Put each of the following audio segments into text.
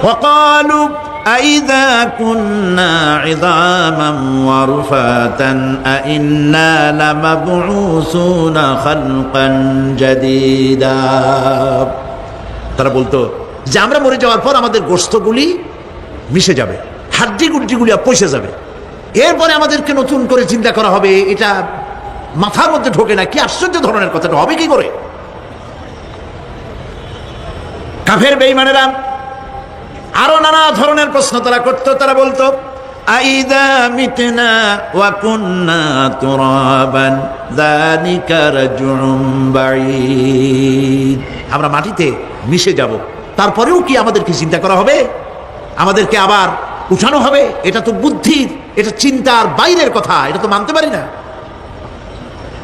وقالوا أإذا كنا عظاما ورفاتا أإنا لمبعوثون خلقا جديدا। তারা বলতো যে আমরা মরে যাওয়ার পর আমাদের গোশতগুলি মিশে যাবে, হাড্ডি গুড্ডিগুলি পচে যাবে, এরপরে আমাদেরকে নতুন করে চিন্তা করা হবে। এটা মাথার মধ্যে ঢোকে না, কি আশ্চর্য ধরনের কথাটা হবে কি করে? কাফের বেঈমানেরা আরো নানা ধরনের প্রশ্ন তারা করতো। তারা বলতো আইদা মিতনা ওয়া কুন্না তুরাবান যালিকা রাজউম বাঈদ, আমরা মাটিতে মিশে যাব, তারপরেও কি আমাদেরকে চিন্তা করা হবে, আমাদেরকে আবার উঠানো হবে? এটা তো বুদ্ধির, এটা চিন্তার বাইরের কথা, এটা তো মানতে পারি না।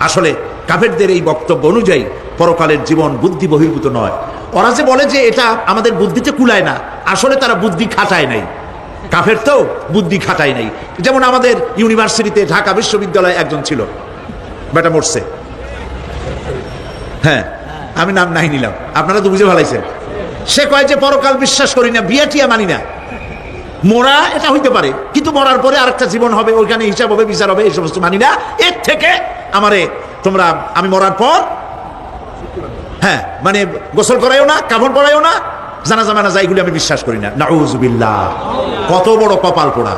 আসলে কাফেরদের এই বক্তব্য অনুযায়ী পরকালের জীবন বুদ্ধি বহির্ভূত নয়। ওরা যে বলে যে এটা আমাদের বুদ্ধিতে কুলায় না, আসলে তারা বুদ্ধি খাটায় নাই। কাফের তো বুদ্ধি খাটায় নাই। যেমন আমাদের ইউনিভার্সিটিতে ঢাকা বিশ্ববিদ্যালয়ে একজন ছিল, বেটা মরছে, হ্যাঁ আমি নাম নাই নিলাম, আপনারা তো বুঝে ভালাইছেন। সে কয় যে পরকাল বিশ্বাস করি না, বিয়া টিয়া মানি না। মরা এটা হইতে পারে, কিন্তু মরার পরে আরেকটা জীবন হবে, ওইখানে হিসাব হবে, বিচার হবে, এই সমস্ত মানি না। এর থেকে আমারে তোমরা আমি মরার পর হ্যাঁ মানে গোসল করাইও না, কাফন পরাইও না, জানাজা মানাজা এগুলি আমি বিশ্বাস করি না। নাউযুবিল্লাহ। কত বড় কপাল পোড়া,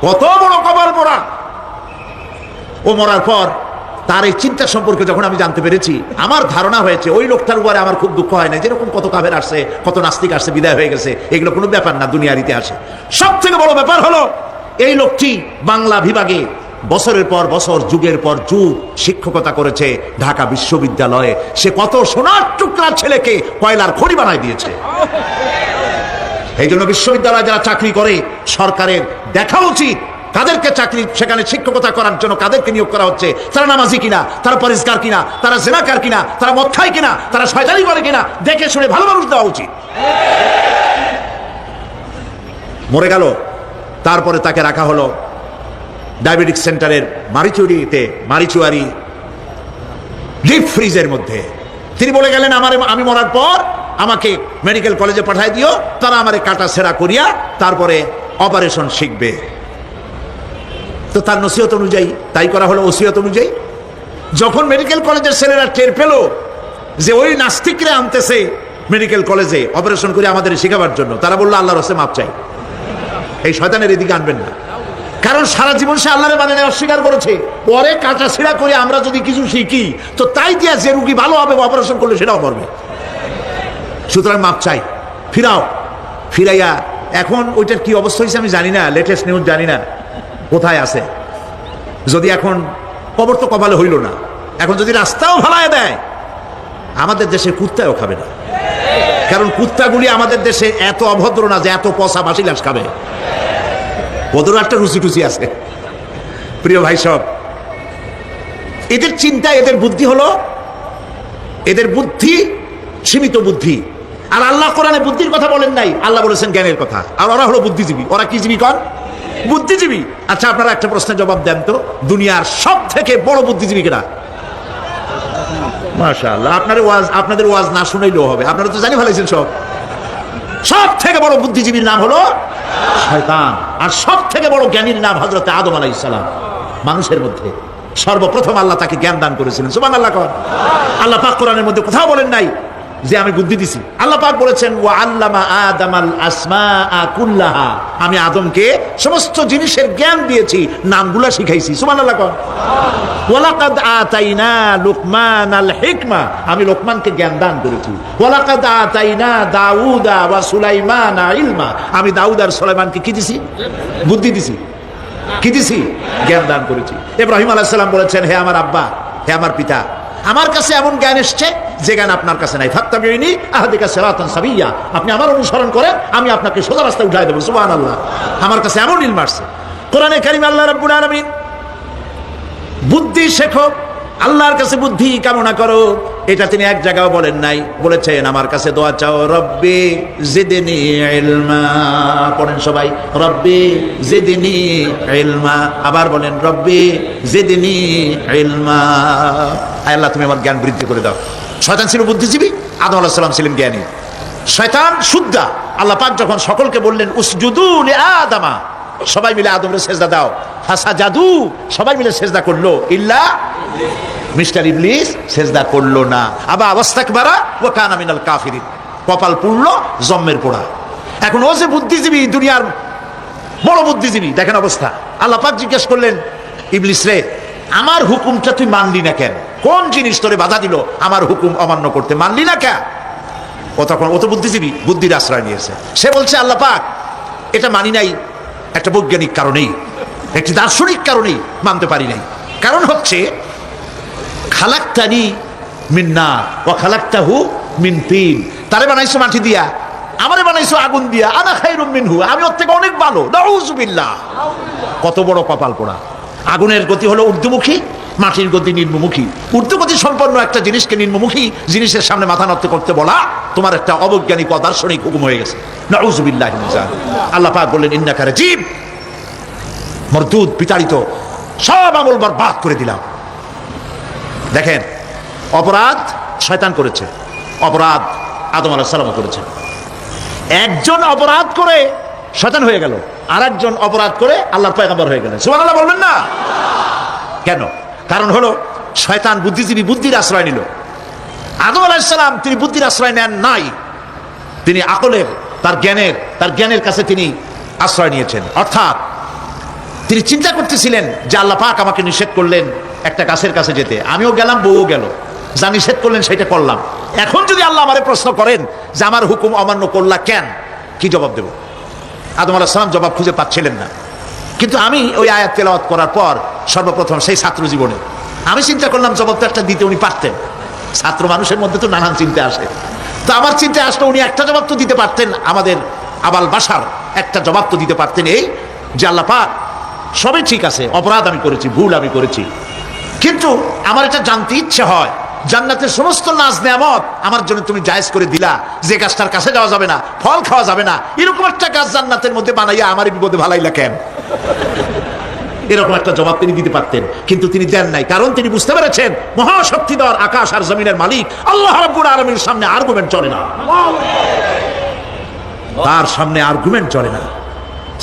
কত বড় কপাল পোড়া। ও মরার পর তার এই চিন্তা সম্পর্কে যখন আমি জানতে পেরেছি, আমার ধারণা হয়েছে ওই লোকটার উপরে আমার খুব দুঃখ হয় না। যেরকম কত কাফের আসছে, কত নাস্তিক আসছে, বিদায় হয়ে গেছে, এগুলো কোনো ব্যাপার না দুনিয়ার ইতিহাসে। সব থেকে বড় ব্যাপার হলো এই লোকটি বাংলা বিভাগে বছরের পর বছর, যুগের পর যুগ শিক্ষকতা করেছে ঢাকা বিশ্ববিদ্যালয়ে। সে কত সোনার টুকরা ছেলেকে কয়লার খড়ি বানায় দিয়েছে। এই জন্য বিশ্ববিদ্যালয়ে যারা চাকরি করে সরকারের দেখা উচিত কাদেরকে চাকরি সেখানে শিক্ষকতা করার জন্য কাদেরকে নিয়োগ করা হচ্ছে, তারা নামাজি কিনা, তারা পরিষ্কার কিনা, তারা জেনাকার কিনা, তারা মদ খায় কিনা, তারা শয়তানি করে কিনা, দেখে শুনে ভালো মানুষ দেওয়া উচিত। মরে গেল, তারপরে তাকে রাখা হলো ডায়াবেটিক সেন্টারের মারিচুয়ারি ডিপ ফ্রিজের মধ্যে। তিনি বলে গেলেন আমি মরার পর আমাকে মেডিকেল কলেজে পাঠাই দিও, তারা আমারে কাটা ছেঁড়া করিয়া তারপরে অপারেশন শিখবে। তো তার নসিহত অনুযায়ী তাই করা হলো, ওসিয়ত অনুযায়ী। যখন মেডিকেল কলেজের ছেলেরা টের পেল যে ওই নাস্তিকরা আনতেছে মেডিকেল কলেজে অপারেশন করে আমাদের শেখাবার জন্য, তারা বললো আল্লাহর রাস্তায় মাপ চাই, এই শয়তানের এদিকে আনবেন না। কারণ সারা জীবন সে আল্লাহরে মানে অস্বীকার করেছে। পরে কাটা ছিঁড়া করে আমরা যদি কিছু শিখি, তো তাই দিয়া যে রুগী ভালো হবে অপারেশন করলে সেটাও মরবে। সুতরাং মাপ চাই, ফিরাও। ফিরাইয়া এখন ওইটার কি অবস্থা হয়েছে আমি জানি না, লেটেস্ট নিউজ জানি না কোথায় আছে। যদি এখন কবর তো কপালে হইল না, এখন যদি রাস্তাও ভালায় দেয়, আমাদের দেশে কুত্তাও খাবে না। কারণ কুত্তাগুলি আমাদের দেশে এত অভদ্র না যে এত পচা বাসি লাশ খাবে, ওদের একটা রুচি টুচি আছে। প্রিয় ভাই সব, এদের চিন্তা, এদের বুদ্ধি হলো, এদের বুদ্ধি সীমিত বুদ্ধি। আর আল্লাহ কোরআনে বুদ্ধির কথা বলেন নাই, আল্লাহ বলেছেন জ্ঞানের কথা। আর ওরা হলো বুদ্ধিজীবী। ওরা কি জীবী কন? বুদ্ধিজীবী। আচ্ছা আপনারা একটা প্রশ্নের জবাব দেন তো, দুনিয়ার সব থেকে বড় বুদ্ধিজীবী কেনা? মাশাআল্লাহ, আপনাদের ওয়াজ না শুনাইলেও হবে, আপনারা তো জানি ফেলেছেন সব। সব থেকে বড় বুদ্ধিজীবীর নাম হলো শয়তান। আর সব থেকে বড় জ্ঞানীর নাম হযরত আদম আলাইহিস সালাম। মানুষের মধ্যে সর্বপ্রথম আল্লাহ তাকে জ্ঞান দান করেছিলেন। সুবহানাল্লাহ। আল্লাহ পাক কোরআনের মধ্যে কোথাও বলেন নাই যে আমি বুদ্ধি দিছি। আল্লাহ পাক বলেছেন ওয়া আল্লামা আদামাল আসমাআ কুল্লাহা, আমি আদমকে সমস্ত জিনিসের জ্ঞান দিয়েছি, নামগুলো শিখাইছি। সুবহানাল্লাহ। ওয়ালাকাদ আতাইনা লুকমানাল হিকমা, আমি লোকমানকে জ্ঞান দান করেছি। ওয়ালাকাদ আতাইনা দাউদা ওয়া সুলাইমানা ইলমা, আমি দাউদ আর সুলাইমানকে কি দিছি? বুদ্ধি দিছি। কি দিছি? জ্ঞান দান করেছি। ইব্রাহিম আলাইহিস সালাম বলেছেন হে আমার আব্বা, হে আমার পিতা, আমার কাছে এমন জ্ঞান এসছে যে জ্ঞান আপনার কাছে নাই। ফাত্তাবিউনি আহদিকা সিরাতান সাবিয়্যা, আপনি আমার অনুসরণ করেন, আমি আপনাকে সোজা রাস্তায় উঠাই দেব। সুবহানাল্লাহ। আমার কাছে এমন ইলম আসছে। কোরআনে কারীমে আল্লাহ রাব্বুল আলামিন বুদ্ধি শেখো, আল্লাহর কাছে বুদ্ধি কামনা করো, এটা তিনি এক জায়গাও বলেন নাই। বলেছেন আমার কাছে দোয়া চাও, রব্বি জিদনি ইলমা। পড়েন সবাই, রব্বি জিদনি ইলমা। আবার বলেন, রব্বি জিদনি ইলমা। আল্লাহ তুমি আমার জ্ঞান বৃদ্ধি করে দাও। শয়তান ছিল বুদ্ধিজীবী, আদম আলাইহিস সালাম ছিলেন জ্ঞানী। শয়তান সুদ্দা। আল্লাহ পাক যখন সকলকে বললেন উসজুদু লিআদামা, সবাই মিলে আদমরে সেজদা দাও, ফাসাজাদু, সবাই মিলে সেজদা করলো, ইল্লা মিস্টার ইবলিস সেজদা করলো না। আবা ওয়াস্তাকবারা ওয়া কানা মিনাল কাফিরিন, কপাল পুড়লো, জম্মের পোড়া। এখন ও যে বুদ্ধিজীবী, দুনিয়ার বড় বুদ্ধিজীবী, দেখেন অবস্থা। আল্লাহ পাক জিজ্ঞেস করলেন, ইবলিস রে, আমার হুকুমটা তুই মানলি না কেন? কোন জিনিস তোরে বাধা দিল আমার হুকুম অমান্য করতে, মানলি না কেন? ও তখন, ও তো বুদ্ধিজীবী, বুদ্ধির আশ্রয় নিয়েছে। সে বলছে, আল্লাহ পাক, এটা মানি নাই একটা বৈজ্ঞানিক কারণেই, একটি দার্শনিক কারণেই মানতে পারি নাই। কারণ হচ্ছে খালাকতানি মিন নার ওয়া খালাকতাহু মিন তিন, তারে বানাইছো মাটি দিয়া, আমারে বানাইছো আগুন দিয়া, আনা খায়রুম মিনহু, আমি ওর থেকে অনেক ভালো, নাউযুবিল্লাহ। কত বড় কপাল পোড়া। আগুনের গতি হলো ঊর্ধ্বমুখী, মাটির গতি নিম্নমুখী। ঊর্ধ্বগতি সম্পন্ন একটা জিনিসকে নিম্নমুখী জিনিসের সামনে মাথা নত করতে বলা তোমার একটা অবৈজ্ঞানিক অদার্শনিক হুকুম হয়ে গেছে, নাউযুবিল্লাহ মিন যালিক। আল্লাহ পাক বললেন, ইন্নাকা রাজীব, মরদুদ, বিতাড়িত, সব আমল বরবাদ করে দিলাম। দেখেন, অপরাধ শয়তান করেছে, অপরাধ আদম আলাইহিস সালাম করেছে। একজন অপরাধ করে শয়তান হয়ে গেল, আর একজন অপরাধ করে আল্লাহর পয়গম্বর হয়ে গেলেন। সুবহানাল্লাহ বলবেন না? কেন? কারণ হলো শয়তান বুদ্ধিজীবী, বুদ্ধির আশ্রয় নিল। আদম আলাইহিস সালাম তিনি বুদ্ধির আশ্রয় নেন নাই, তিনি আকলের, তার জ্ঞানের কাছে তিনি আশ্রয় নিয়েছেন। অর্থাৎ তিনি চিন্তা করতেছিলেন যে আল্লাহ পাক আমাকে নিষেধ করলেন একটা গাছের কাছে যেতে, আমিও গেলাম, বউও গেল, যা নিষেধ করলেন সেটা করলাম। এখন যদি আল্লাহ আমারে প্রশ্ন করেন যে আমার হুকুম অমান্য করলা কেন, কি জবাব দেব? আদম আলাইহিস সালাম জবাব খুঁজে পাচ্ছিলেন না। কিন্তু আমি ওই আয়াত তেলাওয়াত করার পর সর্বপ্রথম সেই ছাত্র জীবনে আমি চিন্তা করলাম জবাবটা একটা দিতে উনি পারতেন। ছাত্র মানুষের মধ্যে তো নানান চিন্তা আসে, তো আমার চিন্তা আসলে উনি একটা জবাব তো দিতে পারতেন, আমাদের আবাল বাসার একটা জবাব তো দিতে পারতেন, এই যে আল্লাহ পাক সবই ঠিক আছে, অপরাধ আমি করেছি, ভুল আমি করেছি, কিন্তু আমার এটা জানতে ইচ্ছে হয়, জান্নাতের সমস্ত নাজ নেয়ামত আমার জন্য তুমি জায়েজ করে দিলা, যে গাছটার কাছে যাওয়া যাবে না, ফল খাওয়া যাবে না, এরকম একটা গাছ জান্নাতের মধ্যে বানাইয়া আমার বিপদে ভালাইলা কেন? এরকম একটা জবাব তিনি দিতে পারতেন, কিন্তু তিনি দেন নাই। কারণ তিনি বুঝতে পেরেছেন মহাশক্তিধর আকাশ আর জমিনের মালিক আল্লাহ রাব্বুল আলামিনের সামনে আর্গুমেন্ট চলে না, তার সামনে আর্গুমেন্ট চলে না,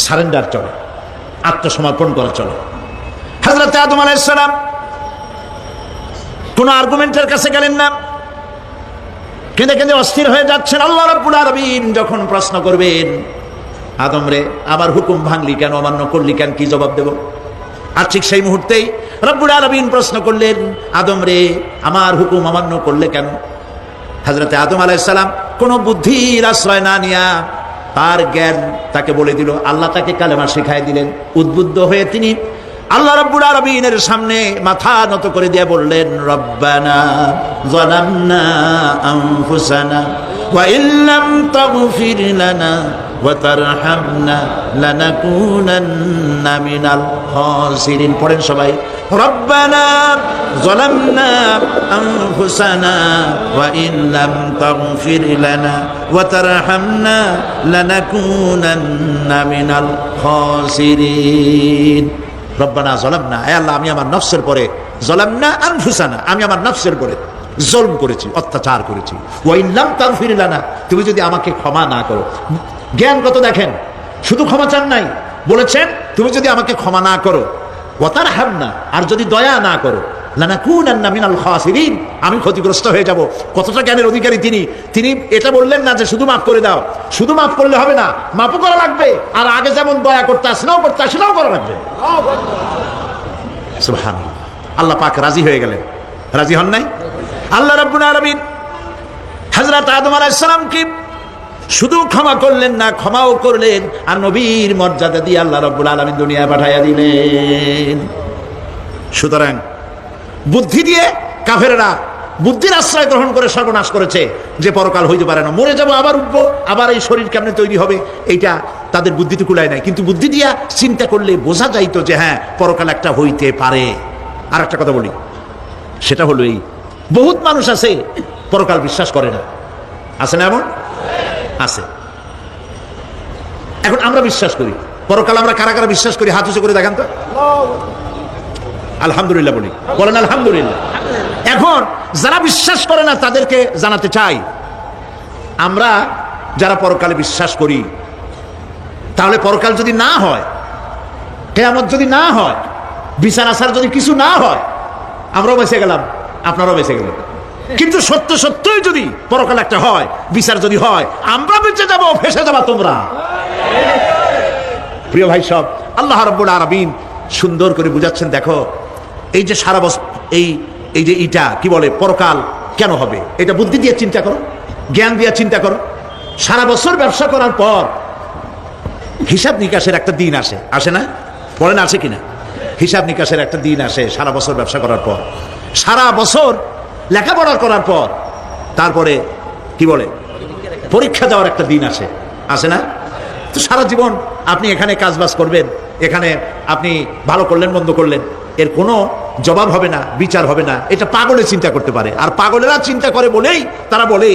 সারেন্ডার চলে, আত্মসমর্পণ করা চলে। হযরত আদম আলাইহিস সালাম কোন আর্গুমেন্টের কাছে গেলেন না, কেঁদে কেঁদে অস্থির হয়ে যাচ্ছেন। আল্লাহ রাব্বুল আলামিন যখন প্রশ্ন করবেন, আদম রে, আমার হুকুম ভাঙলি কেন, অমান্য করলি কেন, কি জবাব দেব? আর ঠিক সেই মুহূর্তেই রব্বুল আলামিন প্রশ্ন করলেন, আদম রে, আমার হুকুম অমান্য করলে কেন? হযরত আদম আলাইহিস সালাম কোন বুদ্ধির আশ্রয় না নিয়া তার জ্ঞান তাকে বলে দিল। আল্লাহ তাকে কালেমা শিখাই দিলেন। উদ্বুদ্ধ হয়ে তিনি আল্লাহ রাব্বুল আলামিনের সামনে মাথা নত করে দিয়ে বললেন, রব্বানা যালামনা আনফুসানা ওয়া ইল্লাম তাগফির লানা ওয়া তারহামনা লানাকুনান্না মিনাল খাসিরিন। পড়েন সবাই, রব্বানা যালামনা আনফুসানা ওয়া ইল্লাম তাগফির লানা ওয়া তারহামনা লানাকুনান্না মিনাল খাসিরিন। রব্বানা যালামনা, হে আল্লাহ, আমি আমার নফসের পরে, যালামনা আনফুসানা, আমি আমার নফসের পরে জুলম করেছি, অত্যাচার করেছি। ওয়া ইন লাম তাগফির লানা, তুমি যদি আমাকে ক্ষমা না করো। জ্ঞান কত দেখেন, শুধু ক্ষমা চান নাই, বলেছেন তুমি যদি আমাকে ক্ষমা না করো, ওয়া তারহামনা, আর যদি দয়া না করো, লানাকুনান্না মিনাল খাসিরিন, আমি ক্ষতিগ্রস্ত হয়ে যাব। কতটা জ্ঞানের অধিকারী তিনি! তিনি এটা বললেন না যে শুধু মাফ করে দাও, শুধু মাফ করলে হবে না, মাফও করা লাগবে, আর আগে যেমন দয়া করতে আসলেও করতে আসলেও করা লাগবে। সুবহানাল্লাহ। আল্লাহ পাক রাজি হয়ে গেলেন, রাজি হন নাই? আল্লাহ রাব্বুল আলামিন হযরত আদম আলাইহিস সালামকে শুধু ক্ষমা করলেন না, ক্ষমাও করলেন, আর নবীর মর্যাদা দিয়ে আল্লাহ রাব্বুল আলামিন দুনিয়ায় পাঠাইয়া দিলেন। সুতরাং বুদ্ধি দিয়ে কাফেররা বুদ্ধির আশ্রয় গ্রহণ করে সর্বনাশ করেছে, যে পরকাল হইতে পারে না, মরে যাবো, আবার উঠবো, আবার এই শরীর কেমনে তৈরি হবে, এইটা তাদের বুদ্ধিতে কুলায় নাই। কিন্তু বুদ্ধি দিয়া চিন্তা করলে বোঝা যাইতো যে হ্যাঁ, পরকাল একটা হইতে পারে। আর একটা কথা বলি, সেটা হলো এই, বহুত মানুষ আছে পরকাল বিশ্বাস করে না, আছে না? এমন আছে। এখন আমরা বিশ্বাস করি পরকাল, আমরা কারা কারা বিশ্বাস করি? হাত উঁচু করে দেখান তো। আলহামদুলিল্লাহ বলি, বলেন আলহামদুলিল্লাহ। এখন যারা বিশ্বাস করে না তাদেরকে জানাতে চাই, আমরা যারা পরকালে বিশ্বাস করি, তাহলে পরকাল যদি না হয়, কিয়ামত যদি না হয়, বিচার আচার যদি কিছু না হয়, আমরাও বেঁচে গেলাম, আপনারাও বেঁচে গেলেন। কিন্তু সত্য সত্যই যদি পরকাল একটা হয়, বিচার যদি হয়, আমরা বেঁচে যাব, ফেসে যাবা তোমরা। প্রিয় ভাই সব, আল্লাহ রাব্বুল আলামিন সুন্দর করে বুঝাচ্ছেন। দেখো, এই যে সারা বছর এই যে এটা কি বলে পরকাল কেন হবে, এটা বুদ্ধি দিয়ে চিন্তা করো, জ্ঞান দিয়ে চিন্তা করো। সারা বছর ব্যবসা করার পর হিসাব নিকাশের একটা দিন আসে, আসে না? বলেন আছে কিনা? হিসাব নিকাশের একটা দিন আসে সারা বছর ব্যবসা করার পর, সারা বছর লেখাপড়া করার পর, তারপরে কি বলে পরীক্ষা দেওয়ার একটা দিন আসে, আসে না? তো সারা জীবন আপনি এখানে কাজবাজ করবেন, এখানে আপনি ভালো করলেন মন্দ করলেন, এর কোনো জবাব হবে না, বিচার হবে না। এটা পাগলে চিন্তা করতে পারে, আর পাগলেরা চিন্তা করে বলেই তারা বলে,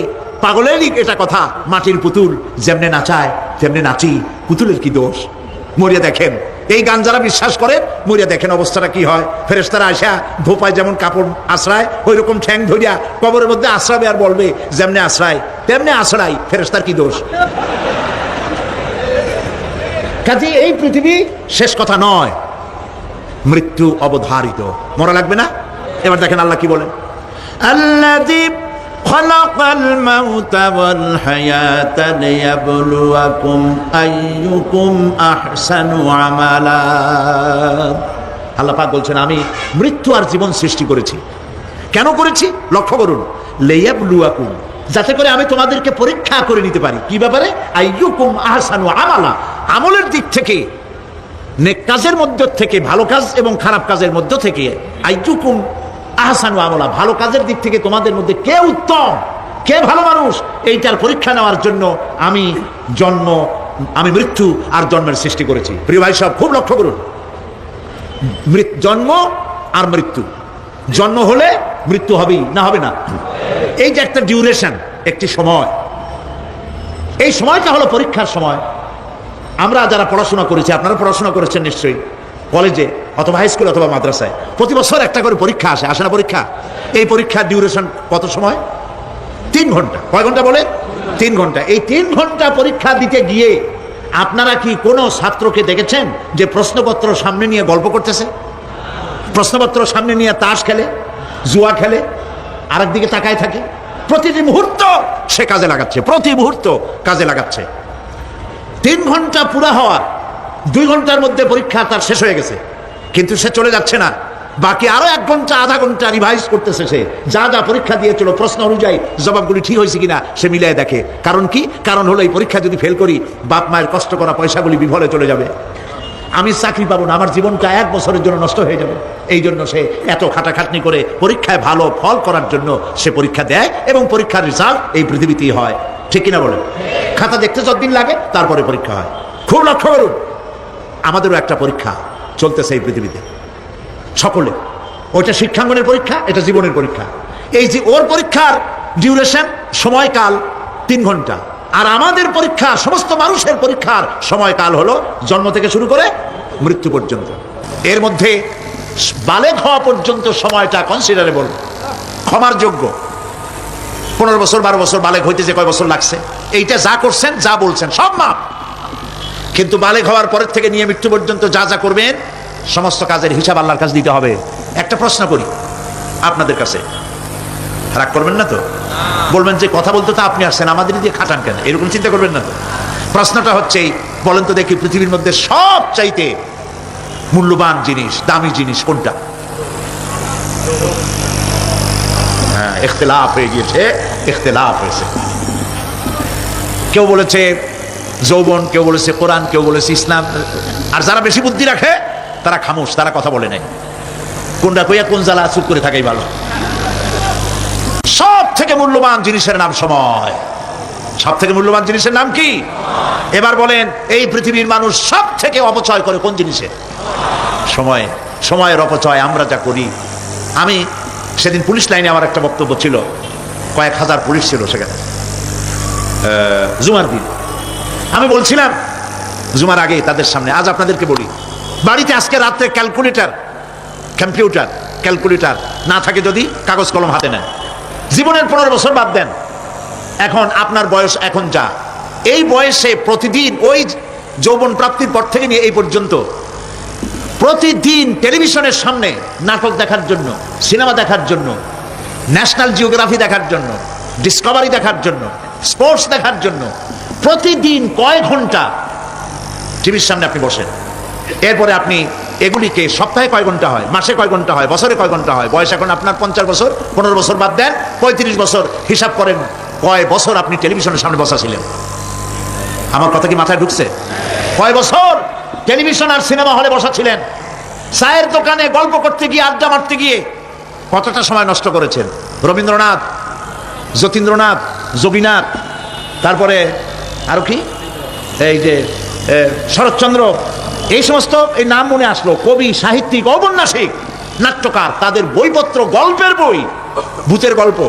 পাগলেরই এটা কথা, মাটির পুতুল যেমনে নাচায় তেমনি নাচি, পুতুলের কি দোষ? মরিয়া দেখেন, এই গান যারা বিশ্বাস করে, মরিয়া দেখেন অবস্থাটা কি হয়। ফেরেশতারা আসা ধোপায় যেমন কাপড় আশ্রায়, ওই রকম ঠ্যাং ধরিয়া কবরের মধ্যে আশ্রাবে, আর বলবে যেমনে আশ্রায় তেমনি আশ্রায়, ফেরেশতার কি দোষ? কাজে এই পৃথিবী শেষ কথা নয়, মৃত্যু অবধারিত, মরা লাগবে না। এবার দেখেন আল্লাহ কি বলেন, আল্লাযী খালাকাল মাউতা ওয়াল হায়াতা লিয়াবলুয়াকুম আইয়ুকুম আহসানু আমালা। আল্লাহ পাক বলছেন, আমি মৃত্যু আর জীবন সৃষ্টি করেছি। কেন করেছি? লক্ষ্য করুন, লিয়াবলুয়াকুম, যাতে করে আমি তোমাদেরকে পরীক্ষা করে নিতে পারি। কি ব্যাপারে? আইয়ুকুম আহসানু আমালা, আমলের দিক থেকে, নেক কাজের মধ্য থেকে, ভালো কাজ এবং খারাপ কাজের মধ্য থেকে, আইয়ুকুম আহসানু আমালা, ভালো কাজের দিক থেকে তোমাদের মধ্যে কে উত্তম, কে ভালো মানুষ, এইটার পরীক্ষা নেওয়ার জন্য আমি মৃত্যু আর জন্মের সৃষ্টি করেছি। প্রিয় ভাই সব, খুব লক্ষ্য করুন, জন্ম আর মৃত্যু, জন্ম হলে মৃত্যু হবেই, না হবে না? এই যে একটা ডিউরেশন, একটি সময়, এই সময়টা হলো পরীক্ষার সময়। আমরা যারা পড়াশোনা করেছি, আপনারা পড়াশোনা করেছেন নিশ্চয়ই, কলেজে অথবা হাই স্কুল অথবা মাদ্রাসায়, প্রতি বছর একটা করে পরীক্ষা আসে, আসে না পরীক্ষা? এই পরীক্ষার ডিউরেশন কত সময়? 3 ঘন্টা। কয় ঘন্টা বলে? 3 ঘন্টা। এই 3 ঘন্টা পরীক্ষা দিতে গিয়ে আপনারা কি কোনো ছাত্রকে দেখেছেন যে প্রশ্নপত্র সামনে নিয়ে গল্প করতেছে, প্রশ্নপত্র সামনে নিয়ে তাস খেলে, জুয়া খেলে, আরেক দিকে তাকায় থাকে? প্রতিটি মুহূর্ত সে কাজে লাগাচ্ছে, প্রতি মুহূর্ত কাজে লাগাচ্ছে। 3 ঘন্টা পুরা হওয়ার 2 ঘন্টার মধ্যে পরীক্ষা তার শেষ হয়ে গেছে, কিন্তু সে চলে যাচ্ছে না, বাকি আরো 1 ঘন্টা আধা ঘন্টা রিভাইজ করতেছে। সে যা যা পরীক্ষা দিয়েছিল প্রশ্ন অনুযায়ী জবাবগুলি ঠিক হয়েছে কিনা সে মিলিয়ে দেখে। কারণ কি? কারণ হলো এই পরীক্ষা যদি ফেল করি, বাপ মায়ের কষ্ট করা পয়সাগুলি বিফলে চলে যাবে, আমি চাকরি পাবো না, আমার জীবনটা 1 বছরের জন্য নষ্ট হয়ে যাবে। এই জন্য সে এত খাটাখাটনি করে পরীক্ষায় ভালো ফল করার জন্য সে পরীক্ষা দেয়, এবং পরীক্ষার রেজাল্ট এই পৃথিবীতেই হয়। ঠিক কিনা বলেন? খাতা দেখতে যতদিন লাগে তারপরে পরীক্ষা হয়। খুব লক্ষ্য করুন, আমাদেরও একটা পরীক্ষা চলতেছে এই পৃথিবীতে, সকলে। ওইটা শিক্ষাঙ্গনের পরীক্ষা, এটা জীবনের পরীক্ষা। এই যে ওর পরীক্ষার ডিউরেশন, সময়কাল 3 ঘন্টা, আর আমাদের পরীক্ষা, সমস্ত মানুষের পরীক্ষার সময়কাল হলো জন্ম থেকে শুরু করে মৃত্যু পর্যন্ত। এর মধ্যে বালেগ হওয়া পর্যন্ত সময়টা কনসিডারেবল, ক্ষমার যোগ্য। 15 বছর 12 বছর বালেগ হইতে যে কয় বছর লাগছে, এইটা যা করছেন যা বলছেন সব মাপ। কিন্তু বালেগ হওয়ার পরের থেকে নিয়ে মৃত্যু পর্যন্ত যা যা করবেন সমস্ত কাজের হিসাব আল্লাহর কাছে দিতে হবে। একটা প্রশ্ন করি আপনাদের কাছে, রাগ করবেন না তো? বলবেন যে কথা বলতে তো আপনি আসছেন, আমাদের দিয়ে খাটান কেন, এরকম চিন্তা করবেন না তো? প্রশ্নটা হচ্ছে, বলেন তো দেখি, পৃথিবীর মধ্যে সব চাইতে মূল্যবান জিনিস, দামি জিনিস কোনটা? হ্যাঁ, ইখতিলাফ হয়ে গিয়েছে, ইখতিলাফ হয়েছে। কেউ বলেছে যৌবন, কেউ বলেছে কোরআন, কেউ বলেছে ইসলাম। আর যারা বেশি বুদ্ধি রাখে তারা খামোশ, তারা কথা বলে নাই। কোনটা কইয়া কোন জ্বালা চুপ করে থাকাই ভালো। সব থেকে মূল্যবান জিনিসের নাম সময়। সব থেকে মূল্যবান জিনিসের নাম কি? এবার বলেন, এই পৃথিবীর মানুষ সব থেকে অপচয় করে কোন জিনিসে? সময়। সময়ের অপচয় আমরা যা করি। আমি সেদিন পুলিশ লাইনে আমার একটা বক্তব্য ছিল, কয়েক হাজার পুলিশ ছিল সেখানে, জুমার দিন। আমি বলছিলাম জুমার আগে তাদের সামনে, আজ আপনাদেরকে বলি, বাড়িতে আজকে রাত্রে ক্যালকুলেটর না থাকে যদি কাগজ কলম হাতে নেন। জীবনের 15 বছর বাদ দেন, এখন আপনার বয়স এখন যা এই বয়সে প্রতিদিন ওই যৌবন প্রাপ্তির পর থেকে নিয়ে এই পর্যন্ত প্রতিদিন টেলিভিশনের সামনে নাটক দেখার জন্য, সিনেমা দেখার জন্য, ন্যাশনাল জিওগ্রাফি দেখার জন্য, ডিসকভারি দেখার জন্য, স্পোর্টস দেখার জন্য প্রতিদিন কয়েক ঘন্টা টিভির সামনে আপনি বসেন। এরপরে আপনি এগুলিকে সপ্তাহে কয় ঘন্টা হয়, মাসে কয় ঘন্টা হয়, বছরে কয় ঘন্টা হয়, বয়স এখন আপনার 50 বছর, 15 বছর বাদ দেন, 35 বছর, হিসাব করেন কয় বছর আপনি টেলিভিশনের সামনে বসা ছিলেন। আমার কথা কি মাথায় ঢুকছে? কয় বছর টেলিভিশন আর সিনেমা হলে বসা ছিলেন? চায়ের দোকানে গল্প করতে গিয়ে, আড্ডা মারতে গিয়ে কতটা সময় নষ্ট করেছেন? রবীন্দ্রনাথ, যতীন্দ্রনাথ, জবিনাথ, তারপরে আরো কি, এই যে শরৎচন্দ্র, এই সমস্ত এই নাম মনে আসলো, কবি, সাহিত্যিক, ঔপন্যাসিক, নাট্যকার, তাদের বইপত্র, গল্পের বই, ভূতের গল্প,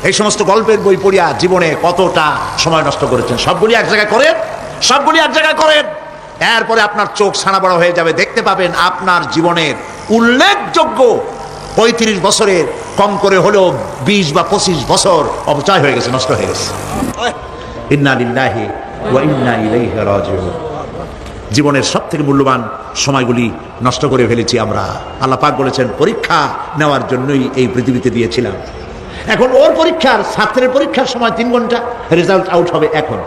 এই সমস্ত গল্পের বই পড়িয়া জীবনে কতটা সময় নষ্ট করেছেন। সবগুলি এক জায়গায় করেন, সবগুলি এক জায়গায় করেন, এরপরে আপনার চোখ ছানা বড় হয়ে যাবে, দেখতে পাবেন আপনার জীবনের উল্লেখযোগ্য 35 বছরের কম করে হলেও 20 বা 25 বছর অপচয় হয়ে গেছে, নষ্ট হয়ে গেছে। ইন্না লিল্লাহি ওয়া ইন্না ইলাইহি রাজিউন। জীবনের সব থেকে মূল্যবান সময়গুলি নষ্ট করে ফেলেছি আমরা। আল্লাহ পাক বলেছেন পরীক্ষা নেওয়ার জন্যই এই পৃথিবীতে দিয়েছিলাম। এখন ওর পরীক্ষার, ছাত্রের পরীক্ষার সময় 3 ঘন্টা, রেজাল্ট আউট হবে এখন।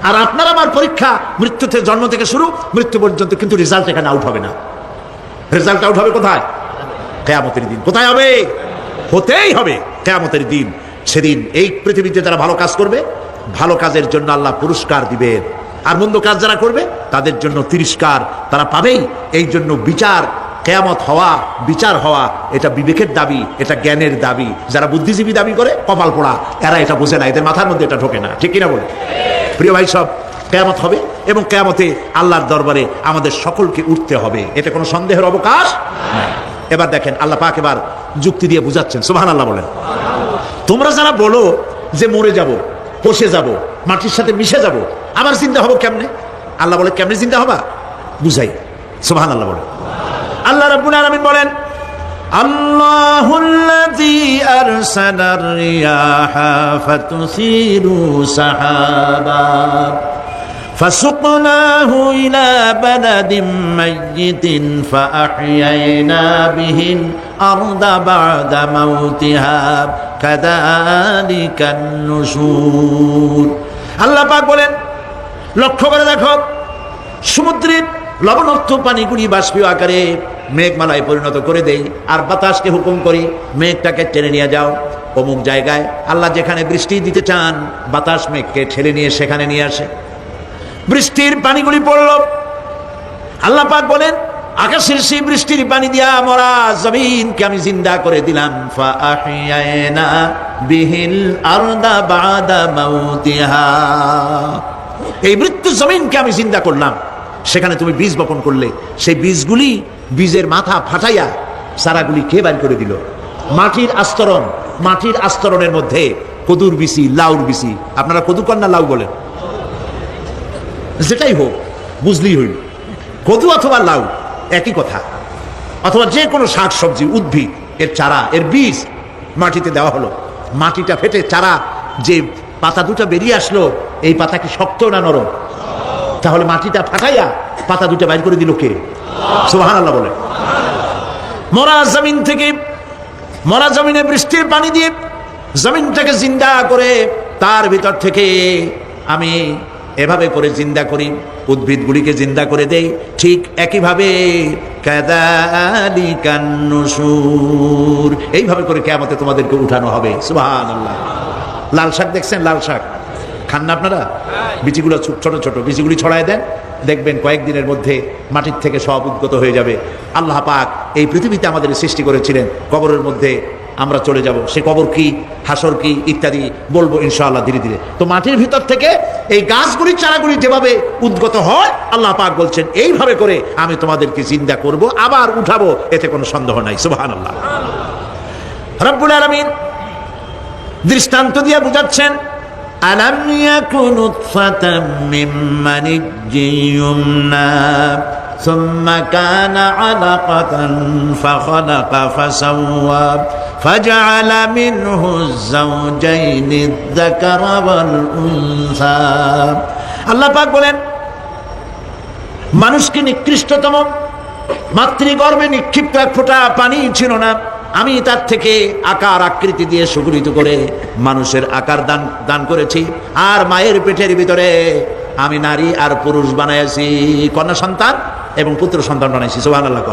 আর আপনার আমার পরীক্ষা মৃত্যুতে, জন্ম থেকে শুরু মৃত্যু পর্যন্ত, কিন্তু রেজাল্ট এখানে আউট হবে না। রেজাল্ট আউট হবে কোথায়? কিয়ামতের দিন। কোথায় হবে? হতেই হবে কিয়ামতের দিন। সেদিন এই পৃথিবীতে যারা ভালো কাজ করবে, ভালো কাজের জন্য আল্লাহ পুরস্কার দিবেন, আর মন্দ কাজ যারা করবে তাদের জন্য তিরস্কার তারা পাবেই। এই জন্য বিচার, কিয়ামত হওয়া, বিচার হওয়া, এটা বিবেকের দাবি, এটা জ্ঞানের দাবি। যারা বুদ্ধিজীবী দাবি করে, কপাল পোড়া, এরা এটা বোঝে না, এদের মাথার মধ্যে এটা ঢোকে না। ঠিক কিনা বলে? প্রিয় ভাই সব, কিয়ামত হবে এবং কিয়ামতে আল্লাহর দরবারে আমাদের সকলকে উঠতে হবে, এতে কোনো সন্দেহের অবকাশ নাই। এবার দেখেন আল্লাহ পাক এবার যুক্তি দিয়ে বুঝাচ্ছেন। সুবহানাল্লাহ বলেন। তোমরা যারা বলো যে মরে যাব, পচে যাব, মাটির সাথে মিশে যাব, আবার জিন্দা হবো কেমনে? আল্লাহ বলে কেমনে জিন্দা হবা বুঝাই। সুবহানাল্লাহ বলেন। আল্লাহ রাব্বুল আলামিন বলেন, আল্লাহুল্লাযী আরসালার রিয়াহা ফাতুসিরু সাহাবা ফাসুকনাহু ইলা বালাদিন মাইয়িতিন ফাআহইয়ানা বিহিল আরদা বা'দা মাউতিহা কাযালিকান নুশুর। আল্লাহ পাক বলেন, লক্ষ্য করে দেখো, সমুদ্রের লবণাক্ত পানিগুলি বাষ্পীয় আকারে মেঘমালায় পরিণত করে দেই, আর বাতাসকে হুকুম করি মেঘটাকে টেনে নিয়ে যাও অমুক জায়গায়। আল্লাহ যেখানে বৃষ্টি দিতে চান, বাতাস মেঘকে ঠেলে নিয়ে সেখানে নিয়ে আসে। বৃষ্টির পানিগুলি পড়ল। আল্লাহ পাক বলেন, আকাশের সেই বৃষ্টির পানি দিয়া মরা জমিনকে আমি জিন্দা করে দিলাম। ফাআহইয়ানা বিহিল আরদা বা'দা মাউতিহা। এই মৃত্যু জমিনকে আমি জিন্দা করলাম, সেখানে তুমি বীজ বপন করলে, সেই বীজগুলি, বীজের মাথা ফাটাইয়া চারাগুলি কে বাইর করে দিল? মাটির আস্তরণ, মাটির আস্তরণের মধ্যে কদুর বিচি, লাউর বিচি। আপনারা কদু কন না লাউ বলেন? যেটাই হোক, বুঝলেই হইল, কদু অথবা লাউ একই কথা। অথবা যে কোনো শাক সবজি, উদ্ভিদ, এর চারা, এর বীজ মাটিতে দেওয়া হলো। মাটিটা ফেটে চারা, যে পাতা দুটো বেরিয়ে আসলো, এই পাতা কি শক্ত না নরম? তাহলে মাটিটা ফাটাইয়া পাতা দুটো বাইর করে দিল কে? সুবহানাল্লাহ বলে। মরা জমিন থেকে, মরা জমিনে বৃষ্টির পানি দিয়ে জমিনটাকে জিন্দা করে, তার ভিতর থেকে আমি এভাবে করে জিন্দা করি, উদ্ভিদগুলিকে জিন্দা করে দেই। ঠিক একইভাবে কাযালিকান নুশুর, এইভাবে করে কিয়ামতে তোমাদেরকে উঠানো হবে। সুবহানাল্লাহ। লাল শাক দেখছেন? লাল শাক খান না আপনারা? বিচিগুলো ছোট ছোট, বিচিগুলি ছড়ায় দেন, দেখবেন কয়েকদিনের মধ্যে মাটির থেকে সব উদ্গত হয়ে যাবে। আল্লাহ পাক এই পৃথিবীতে আমাদের সৃষ্টি করেছিলেন, কবরের মধ্যে আমরা চলে যাব। সে কবর কি, হাসর কি, ইত্যাদি বলবো ইনশাআল্লাহ ধীরে ধীরে। তো মাটির ভিতর থেকে এই গাছগুলি, চারাগুলি যেভাবে উদ্গত হয়, আল্লাহ পাক বলছেন এইভাবে করে আমি তোমাদেরকে জিন্দা করব, আবার উঠাবো, এতে কোনো সন্দেহ নাই। সুবহানাল্লাহ। রব্বুল আলামিন দৃষ্টান্ত দিয়ে বুঝাচ্ছেন, আলাম ইয়াকুন নুতফাতাম মিন মানিয়্যিন ইউমনা সুম্মা কানা আলাকাতান ফাখালাকা ফাসাওয়া ফাজআলা মিনহু যাওজাইনি আয-যাকারা ওয়াল উনসা। আল্লাহ পাক বলেন, মানুষকে নিকৃষ্টতম মাতৃগর্ভে নিক্ষিপ্ত এক ফোঁটা পানি ছিল না, আমি তার থেকে আকার আকৃতি দিয়ে সুগঠিত করে মানুষের আকার দান করেছি, আর মায়ের পেটের ভিতরে আমি নারী আর পুরুষ বানাইছি, কন্যা সন্তান এবং পুত্র সন্তান বানাইছি। সুবহানাল্লাহ।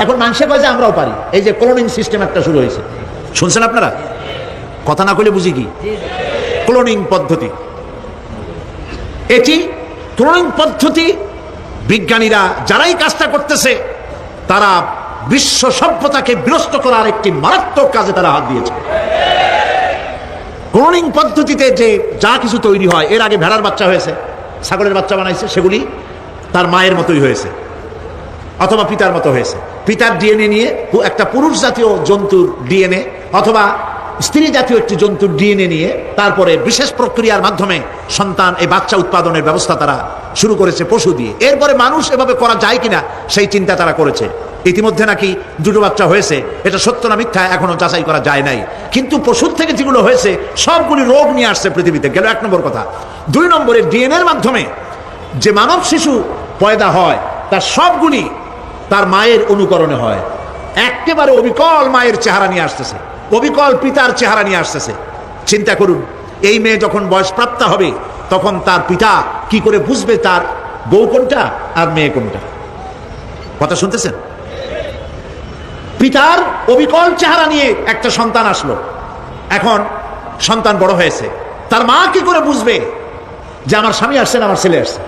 এখন মানুষে কয় যে আমরাও পারি। এই যে ক্লোনিং সিস্টেম একটা শুরু হয়েছে, শুনছেন আপনারা? কথা না কইলে বুঝি কি? ক্লোনিং পদ্ধতি। এটি ক্লোনিং পদ্ধতি বিজ্ঞানীরা যারাই কাজটা করতেছে তারা বিশ্ব সভ্যতাকে বিনষ্ট করার একটি মারাত্মক কাজে তারা হাত দিয়েছে। ক্লোনিং পদ্ধতিতে যে যা কিছু তৈরি হয়, এর আগে ভেড়ার বাচ্চা হয়েছে, ছাগলের বাচ্চা বানাইছে, সেগুলি তার মায়ের মতোই হয়েছে অথবা পিতার মতো হয়েছে। পিতার ডিএনএ নিয়ে একটা পুরুষ জাতীয় জন্তুর ডিএনএ অথবা স্ত্রী জাতীয় একটি জন্তুর ডিএনএ নিয়ে তারপরে বিশেষ প্রক্রিয়ার মাধ্যমে সন্তান, এই বাচ্চা উৎপাদনের ব্যবস্থা তারা শুরু করেছে পশু দিয়ে। এরপরে মানুষ এভাবে করা যায় কিনা সেই চিন্তা তারা করেছে। ইতিমধ্যে নাকি দুটো বাচ্চা হয়েছে, এটা সত্য না মিথ্যা এখনো যাচাই করা যায় নাই। কিন্তু পশুর থেকে যেগুলো হয়েছে সবগুলি রোগ নিয়ে আসছে পৃথিবীতে, গেল 1 নম্বর কথা। 2 নম্বরে ডিএনএর মাধ্যমে যে মানব শিশু পয়দা হয় তার সবগুলি তার মায়ের অনুকরণে হয়। একেবারে অবিকল মায়ের চেহারা নিয়ে আসতেছে, অবিকল পিতার চেহারা নিয়ে আসতেছে। চিন্তা করুন, এই মেয়ে যখন বয়সপ্রাপ্তা হবে তখন তার পিতা কি করে বুঝবে তার বউ কোনটা আর মেয়ে কোনটা? কথা শুনতেছেন? পিতার অবিকল চেহারা নিয়ে একটা সন্তান আসলো, এখন সন্তান বড় হয়েছে, তার মা কি করে বুঝবে যে আমার স্বামী আসছেন, আমার ছেলে আসছে?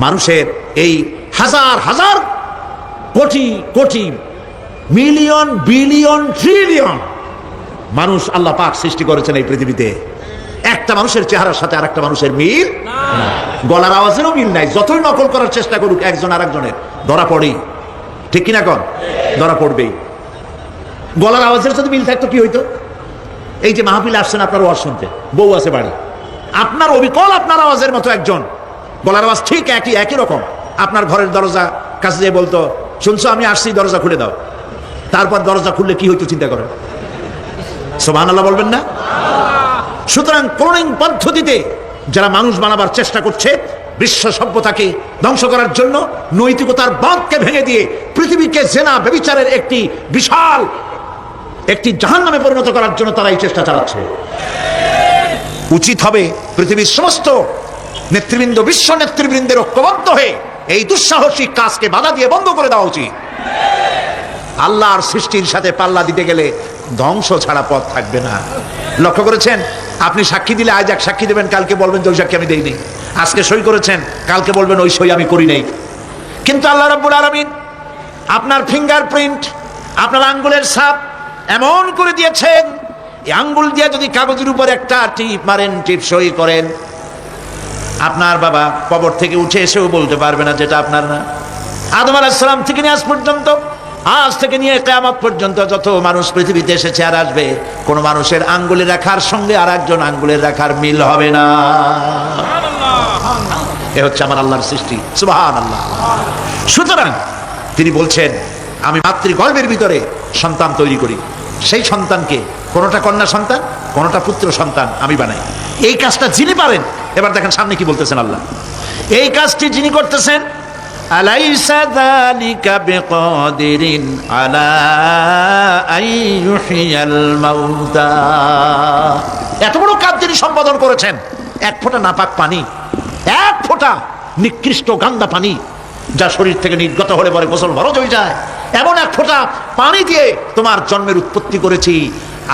মানুষের এই হাজার হাজার crore crore million billion trillion মানুষ আল্লাহ পাক সৃষ্টি করেছেন এই পৃথিবীতে। একটা মানুষের চেহারার সাথে আরেকটা মানুষের মিল, গলার আওয়াজেরও মিল নাই। যতই নকল করার চেষ্টা করুক একজন আরেকজনের, ধরা পড়েই। ঠিক কিনা কন? ধরা পড়বেই। গলার আওয়াজের সাথে মিল থাকতো কি হইতো? এই যে মাহফিলে আসছেন আপনার ওয়াজ শুনতে, বউ আছে বাড়ি, আপনার অবিকল আপনার আওয়াজের মতো একজন, গলার আওয়াজ ঠিক একই রকম, আপনার ঘরের দরজা কাছে যেয়ে বলতো, শুনছো আমি আসছি, দরজা খুলে দাও। তারপর দরজা খুললে কি হইতো চিন্তা করেন? সুবহানাল্লাহ বলবেন না? সুতরাং ক্লোনিং পদ্ধতিতে যারা মানুষ বানাবার চেষ্টা করছে বিশ্ব সভ্যতাকে ধ্বংস করার জন্য, নৈতিকতার বাঁধকে ভেঙে দিয়ে পৃথিবীকে জেনা ব্যভিচারের একটি বিশাল একটি জাহান্নামে পরিণত করার জন্য তারা এই চেষ্টা চালাচ্ছে। উচিত হবে পৃথিবীর সমস্ত নেতৃবৃন্দ, বিশ্ব নেতৃবৃন্দের ঐক্যবদ্ধ হয়ে এই দুঃসাহসিক কাজকে বাধা দিয়ে বন্ধ করে দেওয়া উচিত। আল্লাহর সৃষ্টির সাথে পাল্লা দিতে গেলে ধ্বংস ছাড়া পথ থাকবে না। লক্ষ্য করেছেন? আপনি সাক্ষী দিলে আজ এক সাক্ষী দেবেন, কালকে বলবেন যে ওই সাক্ষী আমি দেইনি। আজকে সই করেছেন, কালকে বলবেন ওই সই আমি করি নাই। কিন্তু আল্লাহ রাব্বুল আলামিন আপনার ফিঙ্গারপ্রিন্ট, আপনার আঙ্গুলের ছাপ এমন করে দিয়েছেন, এই আঙ্গুল দিয়ে যদি কাগজের উপর একটা টিপ মারেন, টিপ সই করেন, আপনার বাবা কবর থেকে উঠে এসেও বলতে পারবে না যেটা আপনার না। আদম আলাইহিস সালাম থেকে নিয়ে আজ পর্যন্ত, আজ থেকে নিয়ে কিয়ামত পর্যন্ত যত মানুষ পৃথিবীতে এসেছে আর আসবে, কোন মানুষের আঙ্গুলের রেখার সঙ্গে আর একজন আঙ্গুলের রেখার মিল হবে না। এ হচ্ছে আমার আল্লাহর সৃষ্টি। সুবহানাল্লাহ। সুতরাং তিনি বলছেন, আমি মাতৃগর্ভের ভিতরে সন্তান তৈরি করি, সেই সন্তানকে কোনটা কন্যা সন্তান, কোনটা পুত্র সন্তান আমি বানাই। এই কাজটা যিনি পারেন, এবার দেখেন সামনে কি বলতেছেন আল্লাহ। এই কাজটি যিনি করতেছেন, আলাইসা যালিকা বিকাদিরিন আলা আইয়ুহিয়াল মাউতা, এত বড় কাজ যিনি সম্পাদন করেছেন, এক ফোঁটা নাপাক পানি, এক ফোঁটা নিকৃষ্ট গান্দা পানি যা শরীর থেকে নির্গত হলে পরে গোসল ফরজ হয়ে যায়, এমন এক ফোঁটা পানি দিয়ে তোমার জন্মের উৎপত্তি করেছি,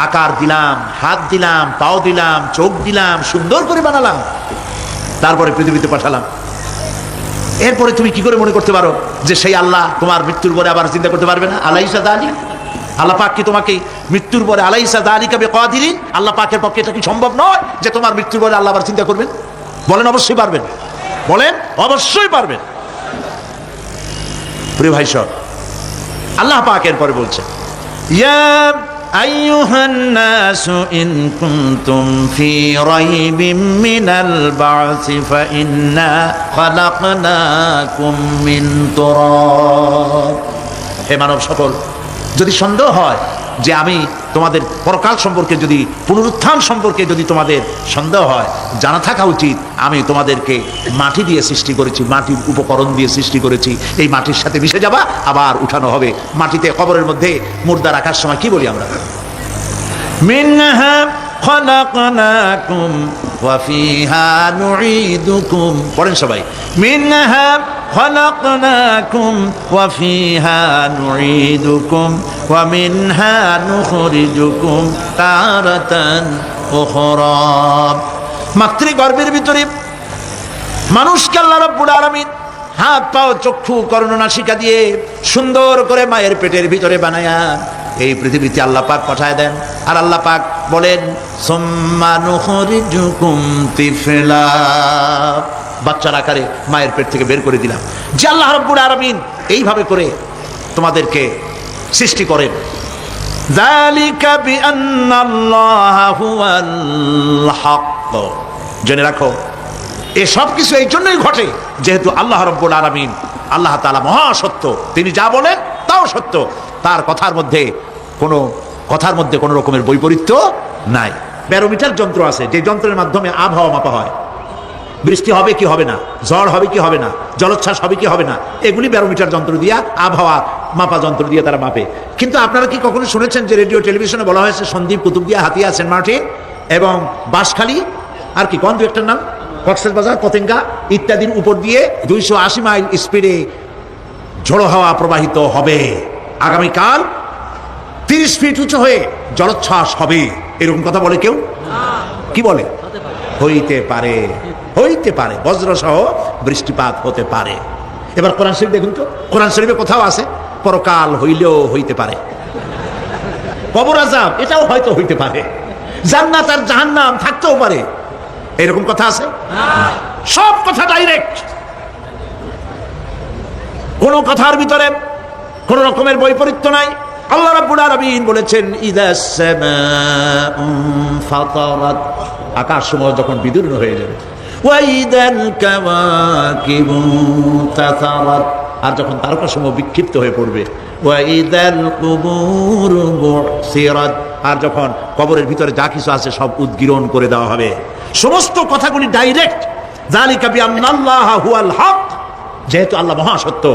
আকার দিলাম, হাত দিলাম, পাও দিলাম, চোখ দিলাম, সুন্দর করে বানালাম, তারপরে পৃথিবীতে পাঠালাম। এরপরে তুমি কি করে মনে করতে পারো যে সেই আল্লাহ তোমার মৃত্যুর পরে আবার চিন্তা করতে পারবে না? আলাইসা যালিক, আল্লাহ পাক কি তোমাকে মৃত্যুর পরে, আলাইসা যালিকা বিকাদিরিন, আল্লাহ পাকের পক্ষে এটা কি সম্ভব নয় যে তোমার মৃত্যুর পরে আল্লাহ আবার চিন্তা করবেন? বলেন অবশ্যই পারবেন, বলেন অবশ্যই পারবেন। প্রিয় ভাই সব, আল্লাহ পাক এরপরে বলছেন, ইয়া আইয়ুহান নাসু ইন কুনতুম ফি রাইবিম মিনাল বা'সি ফাইন্না খালাকনাকুম মিন তুরাব। হে মানব সকল, যদি সন্দেহ হয় যে আমি তোমাদের পরকাল সম্পর্কে যদি, পুনরুত্থান সম্পর্কে যদি তোমাদের সন্দেহ হয়, জানা থাকা উচিত আমি তোমাদেরকে মাটি দিয়ে সৃষ্টি করেছি, মাটির উপকরণ দিয়ে সৃষ্টি করেছি। এই মাটির সাথে মিশে যাবা, আবার উঠানো হবে। মাটিতে কবরের মধ্যে মুর্দা রাখার সময় কি বলি আমরা? মিনহা খলাকনাকুম ওয়া ফিহা নুঈদুকুম। পড়েন সবাই, মিনহা খলাকনাকুম ওয়া ফিহা নুঈদুকুম ওয়া মিনহা নুখরিজুকুম তারাতান উখরা। মাতৃগর্ভের ভিতরে মানুষকে আল্লাহ রাব্বুল আলামিন হাত পাও চক্ষু কর্ণনাসিকা দিয়ে সুন্দর করে মায়ের পেটের ভিতরে বানায়া এই পৃথিবীতে আল্লাহ পাক পাঠায় দেন। আর আল্লাহ পাক বলেন সুম্মা নুখরিজুকুম তিফলা, বাচ্চার আকারে মায়ের পেট থেকে বের করে দিলাম। যে আল্লাহ রাব্বুল আলামিন এইভাবে করে তোমাদেরকে সৃষ্টি করেন। যালিকা বিআন্নাল্লাহা হুয়াল হক। জেনে রাখো এ সব কিছু এই জন্যই ঘটে যেহেতু আল্লাহ রাব্বুল আলামিন, আল্লাহ তাআলা মহাসত্য। তিনি যা বলেন তাও সত্য, তার কথার মধ্যে কোনো রকমের বৈপরীত্য নাই। ব্যারোমিটার যন্ত্র আছে, যে যন্ত্রের মাধ্যমে আবহাওয়া মাপা হয়, বৃষ্টি হবে কি হবে না, ঝড় হবে কি হবে না, জলোচ্ছ্বাস হবে কি হবে না, এগুলি ব্যারোমিটার যন্ত্র দিয়া, আবহাওয়া মাপা যন্ত্র দিয়ে তারা মাপে। কিন্তু আপনারা কি কখনো শুনেছেন যে রেডিও টেলিভিশনে বলা হয়েছে সন্দ্বীপ, কুতুবদিয়া, হাতিয়া, সেন্ট মার্টিন এবং বাঁশখালী, আর কি কোন দু একটার নাম, কক্সবাজার, পতেঙ্গা ইত্যাদির উপর দিয়ে 280 মাইল স্পিডে ঝোড়ো হাওয়া প্রবাহিত হবে। আগামীকাল 30 ফিট উঁচু হয়ে জলোচ্ছ্বাস হবে, এরকম কথা বলে কেউ? কি বলে? হইতে পারে, হইতে পারে, বজ্র সহ বৃষ্টিপাত হতে পারে। এবার কোরআন শরীফ দেখুন তো, কোরআন শরীফে কোথাও আছে পরকাল হইলেও হইতে পারে, কবর আযাব এটাও হয়তো হইতে পারে, জান্নাত আর জাহান্নাম থাকতেও পারে, এরকম কথা আছে? সব কথা ডাইরেক্ট, কোন কথার ভিতরে কোন রকমের বৈপরীত্য নাই। আল্লাহ রাব্বুল আলামিন বলেছেন ইযাস সামাউ ফাতারাত, আকাশসমূহ যখন বিদীর্ণ হয়ে যাবে, ওয়া ইযাল কাওয়াকিবু তাসারাত, আর যখন তারকাসমূহ বিক্ষিপ্ত হয়ে পড়বে, ওয়া ইযাল কুবুর বুসিরাত, আর যখন কবরের ভিতরে যা কিছু আছে সব উদ্গীরণ করে দেওয়া হবে। সমস্ত কথাগুলি ডাইরেক্ট। যালিকা বিআন্নাল্লাহা হুয়াল হক, যেহেতু আল্লাহ মহাসত্য।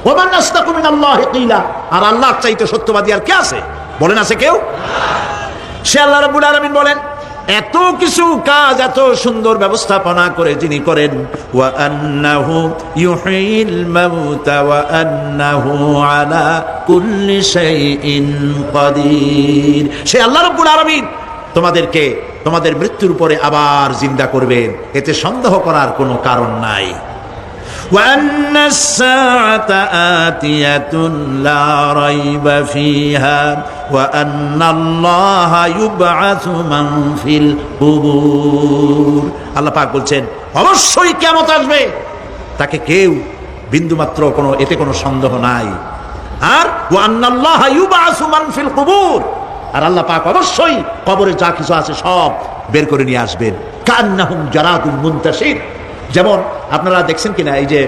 ওয়া মান আসতাকু মিনাল্লাহি কিলা, আর আল্লাহর চাইতে সত্যবাদী আর কে আছে? বলেন আছে কেউ? সে আল্লাহ রাব্বুল আলামিন বলেন এত কিছু কাজ এত সুন্দর ব্যবস্থাপনা করে যিনি করেন, ওয়া আন্নাহু ইউহিল মাউতা ওয়া আন্নাহু আলা কুল্লি শাইইন কাদির। সে আল্লাহ রাব্বুল আলামিন তোমাদেরকে তোমাদের মৃত্যুর উপরে আবার জিন্দা করবেন, এতে সন্দেহ করার কোনো কারণ নাই। وأن الساعة آتية لا ريب فيها وأن الله يبعث من في القبور। আল্লাহ পাক বলছেন অবশ্যই কিয়ামত আসবে, তাকে কেউ বিন্দুমাত্র এতে কোনো সন্দেহ নাই। আর وأن الله يبعث من في القبور, আর আল্লাহ পাক অবশ্যই কবরে যা কিছু আছে সব বের করে নিয়ে আসবেন। কান্নাহুম জারাদুম মুনতাশির, যেমন আপনারা দেখছেন কিনা এই যে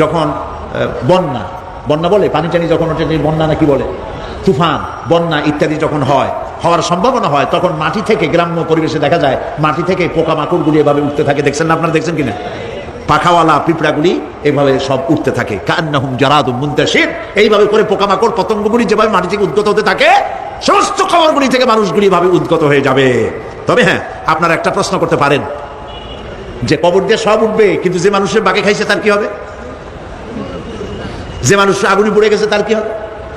যখন বন্যা বলে, পানি টানি যখন ওঠে, বন্যা নাকি বলে, তুফান, বন্যা ইত্যাদি যখন হওয়ার সম্ভাবনা হয়, তখন মাটি থেকে, গ্রাম্য পরিবেশে দেখা যায় মাটি থেকে পোকামাকড়গুলি এভাবে উঠতে থাকে। দেখছেন না? আপনারা দেখছেন কিনা? পাখাওয়ালা পিঁপড়াগুলি এভাবে সব উঠতে থাকে। কান্নাহুম জারাদুম মুনতাশির, এইভাবে করে পোকামাকড় পতঙ্গগুলি যেভাবে মাটি থেকে উদ্গত হতে থাকে, সমস্ত খবরগুলি থেকে মানুষগুলি ভাবে উদ্গত হয়ে যাবে। তবে হ্যাঁ, আপনারা একটা প্রশ্ন করতে পারেন যে কবর দিয়ে সব উঠবে, কিন্তু যে মানুষের বাগে খাইছে তার কি হবে? যে মানুষ আগুনে পড়ে গেছে তার কি হবে?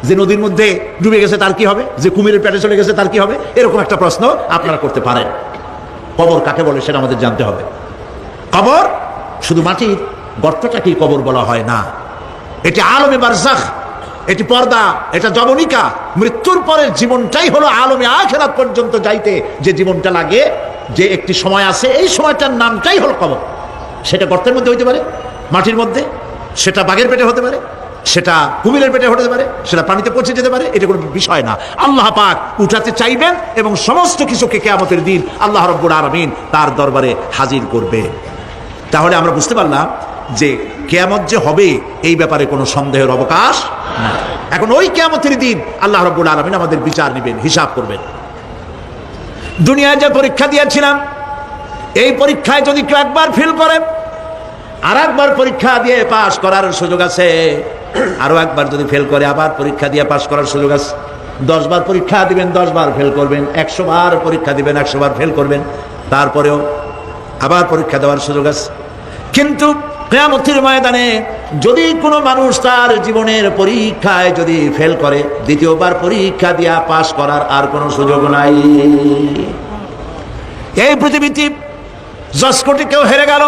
যে নদীর মধ্যে ডুবে গেছে তার কি হবে? যে কুমিরের পেটে চলে গেছে তার কি হবে? এরকম একটা প্রশ্ন আপনারা করতে পারেন। কবর কাকে বলে সেটা আমাদের জানতে হবে। কবর শুধু মাটির গর্তটাকেই কবর বলা হয় না, এটি আলমে বারজাখ, এটি পর্দা, এটা জবনিকা। মৃত্যুর পরের জীবনটাই হলো আলমে আখিরাত পর্যন্ত যাইতে যে জীবনটা লাগে, যে একটি সময় আছে, এই সময়টার নামটাই হলো কবর। সেটা গর্তের মধ্যে হইতে পারে, মাটির মধ্যে, সেটা বাঘের পেটে হতে পারে, সেটা কুমিরের পেটে হতে পারে, সেটা পানিতে পৌঁছে যেতে পারে, এটা কোনো বিষয় না। আল্লাহ পাক উঠাতে চাইবেন এবং সমস্ত কিছুকে কিয়ামতের দিন আল্লাহ রাব্বুল আলামিন তার দরবারে হাজির করবে। তাহলে আমরা বুঝতে পারলাম যে কিয়ামত যে হবে এই ব্যাপারে কোনো সন্দেহের অবকাশ না। এখন ওই কিয়ামতের দিন আল্লাহ রাব্বুল আলামিন আমাদের বিচার নেবেন, হিসাব করবেন। দুনিয়ায় যে পরীক্ষা দিয়েছিলাম, এই পরীক্ষায় যদি কেউ একবার ফেল করে, আর একবার পরীক্ষা দিয়ে পাস করার সুযোগ আছে। আরো একবার যদি ফেল করে আবার পরীক্ষা দিয়ে পাস করার সুযোগ আছে। 10 বার পরীক্ষা দিবেন, 10 বার ফেল করবেন। 100 বার পরীক্ষা দিবেন, 100 বার ফেল করবেন, তারপরেও আবার পরীক্ষা দেওয়ার সুযোগ আছে। কিন্তু কিয়ামতের ময়দানে যদি কোনো মানুষ তার জীবনের পরীক্ষায় যদি ফেল করে, দ্বিতীয়বার পরীক্ষা দিয়া পাস করার আর কোনো সুযোগ নাই। এই পৃথিবীতে জজ কোর্টে কেউ হেরে গেল,